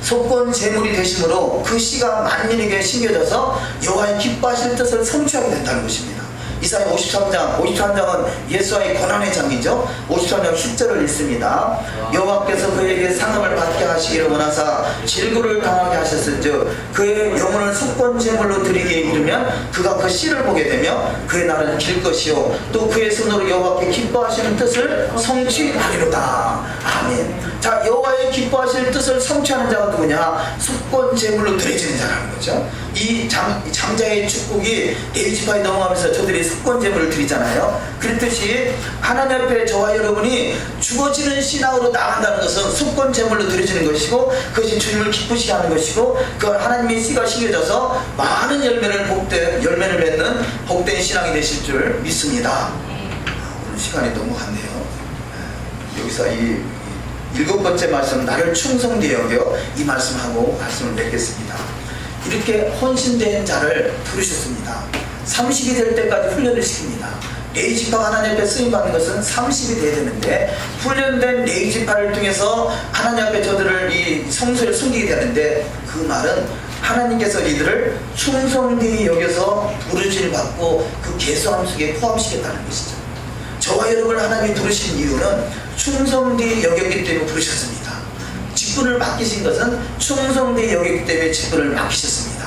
속건 제물이 되심으로 그 씨가 만민에게 심겨져서 여호와의 기뻐하실 뜻을 성취하게 된다는 것입니다. 이사야 53장은 예수와의 고난의 장이죠. 53장 10절을 읽습니다. 여호와께서 그에게 상함을 받게 하시기를 원하사 질구를 당하게 하셨은즉 그의 영혼을 속건 제물로 드리기에 이르면 그가 그 씨를 보게 되며 그의 날은 길 것이요 또 그의 손으로 여호와께 기뻐하시는 뜻을 성취하리로다. 아멘. 자, 여호와의 기뻐하시는 뜻을 성취하는 자가 누구냐? 속건 제물로 드려지는 자라는 거죠. 이 장자의 축복이 레위지파에 넘어가면서 저들이 속건 제물을 드리잖아요. 그랬듯이 하나님 앞에 저와 여러분이 죽어지는 신앙으로 나간다는 것은 속건 제물로 드려지는 것이고, 그것이 주님을 기쁘시게 하는 것이고, 그 하나님의 씨가 심겨져서 많은 열매를 맺는 복된 신앙이 되실 줄 믿습니다. 오늘 시간이 너무 갔네요. 여기서 이 7번째 말씀, 나를 충성되게 여겨, 이 말씀하고 말씀을 맺겠습니다. 이렇게 헌신된 자를 부르셨습니다. 30이 될 때까지 훈련을 시킵니다. 레위지파가 하나님 앞에 쓰임받는 것은 30이 돼야 되는데, 훈련된 레위지파를 통해서 하나님 앞에 저들을 이 성소를 숨기게 되는데, 그 말은 하나님께서 이들을 충성되게 여겨서 부르심을 받고 그 계수함 속에 포함시켰다는 것이죠. 저와 여러분을 하나님이 부르신 이유는 충성되게 여겼기 때문에 부르셨습니다. 직분을 맡기신 것은 충성되게 여겼기 때문에 직분을 맡기셨습니다.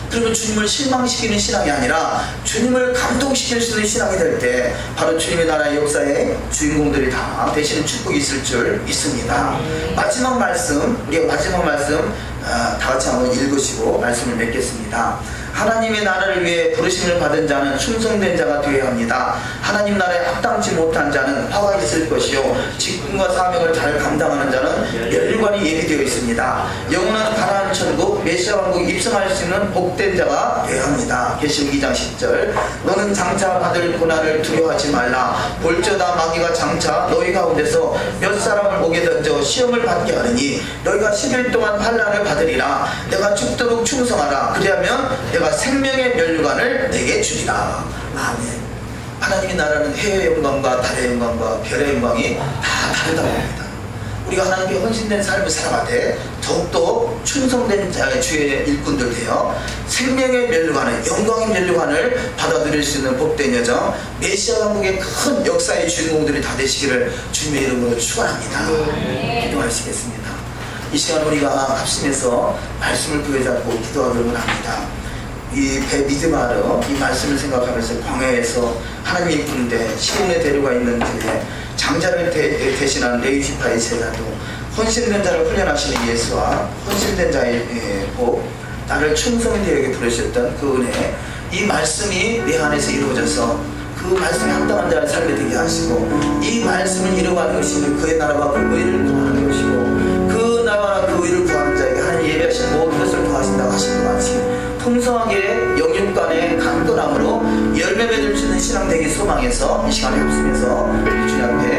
그러면 주님을 실망시키는 신앙이 아니라 주님을 감동시킬 수 있는 신앙이 될 때 바로 주님의 나라의 역사의 주인공들이 다 되시는 축복이 있을 줄 믿습니다. 마지막 말씀, 우리가 마지막 말씀 다 같이 한번 읽으시고 말씀을 맺겠습니다. 하나님의 나라를 위해 부르심을 받은 자는 충성된 자가 되어야 합니다. 하나님 나라에 합당치 못한 자는 화가 있을 것이요 직분과 사명을 잘 감당하는 자는 멸류관이 예비되어 있습니다. 영원한 가나안 천국 메시아 왕국 입성할 수 있는 복된 자가 되어야 합니다. 계시록 2장 10절 너는 장차 받을 고난을 두려워하지 말라. 볼저다 마귀가 장차 너희 가운데서 몇 사람을 목에 던져 시험을 받게 하느니 너희가 10일 동안 환난을 받으리라. 내가 죽도록 충성하라. 그리하면 내가 생명의 멸류관을 내게 주리라. 아멘. 하나님의 나라는 해의 영광과 달의 영광과 별의 영광이 다 다르다고 합니다. 우리가 하나님께 헌신된 삶을 살아가되 더욱더 충성된 자의 주의 일꾼들 되어 생명의 멸류관을, 영광의 멸류관을 받아들일 수 있는 복된 여정, 메시아 왕국의 큰 역사의 주인공들이 다 되시기를 주님의 이름으로 축원합니다. 기도하시겠습니다. 이 시간 우리가 합심해서 말씀을 부여잡고 기도하기를 합니다. 이 배 미드마르 이 말씀을 생각하면서 광야에서 하나님이 부른데 시온에 데려가 있는 그에 장자를 대신한 레위지파의 제자도 헌신된 자를 훈련하시는 예수와 헌신된 자의 복, 나를 충성히 되게 부르셨던 그 은혜, 이 말씀이 내 안에서 이루어져서 그 말씀에 합당한 자를 살게 되게 하시고, 이 말씀을 이루어가는 것이 그의 나라와 그 의를 구하는 것이고, 그 나라와 그 의를 구하는 자에게 하나님 예배하신 모든 것을 구하신다고 하신 것 같이 풍성하게 영육간의 강건함으로 열매 맺을 수 있는 신앙 되기 소망해서 이 시간에 합심해서 주님 앞에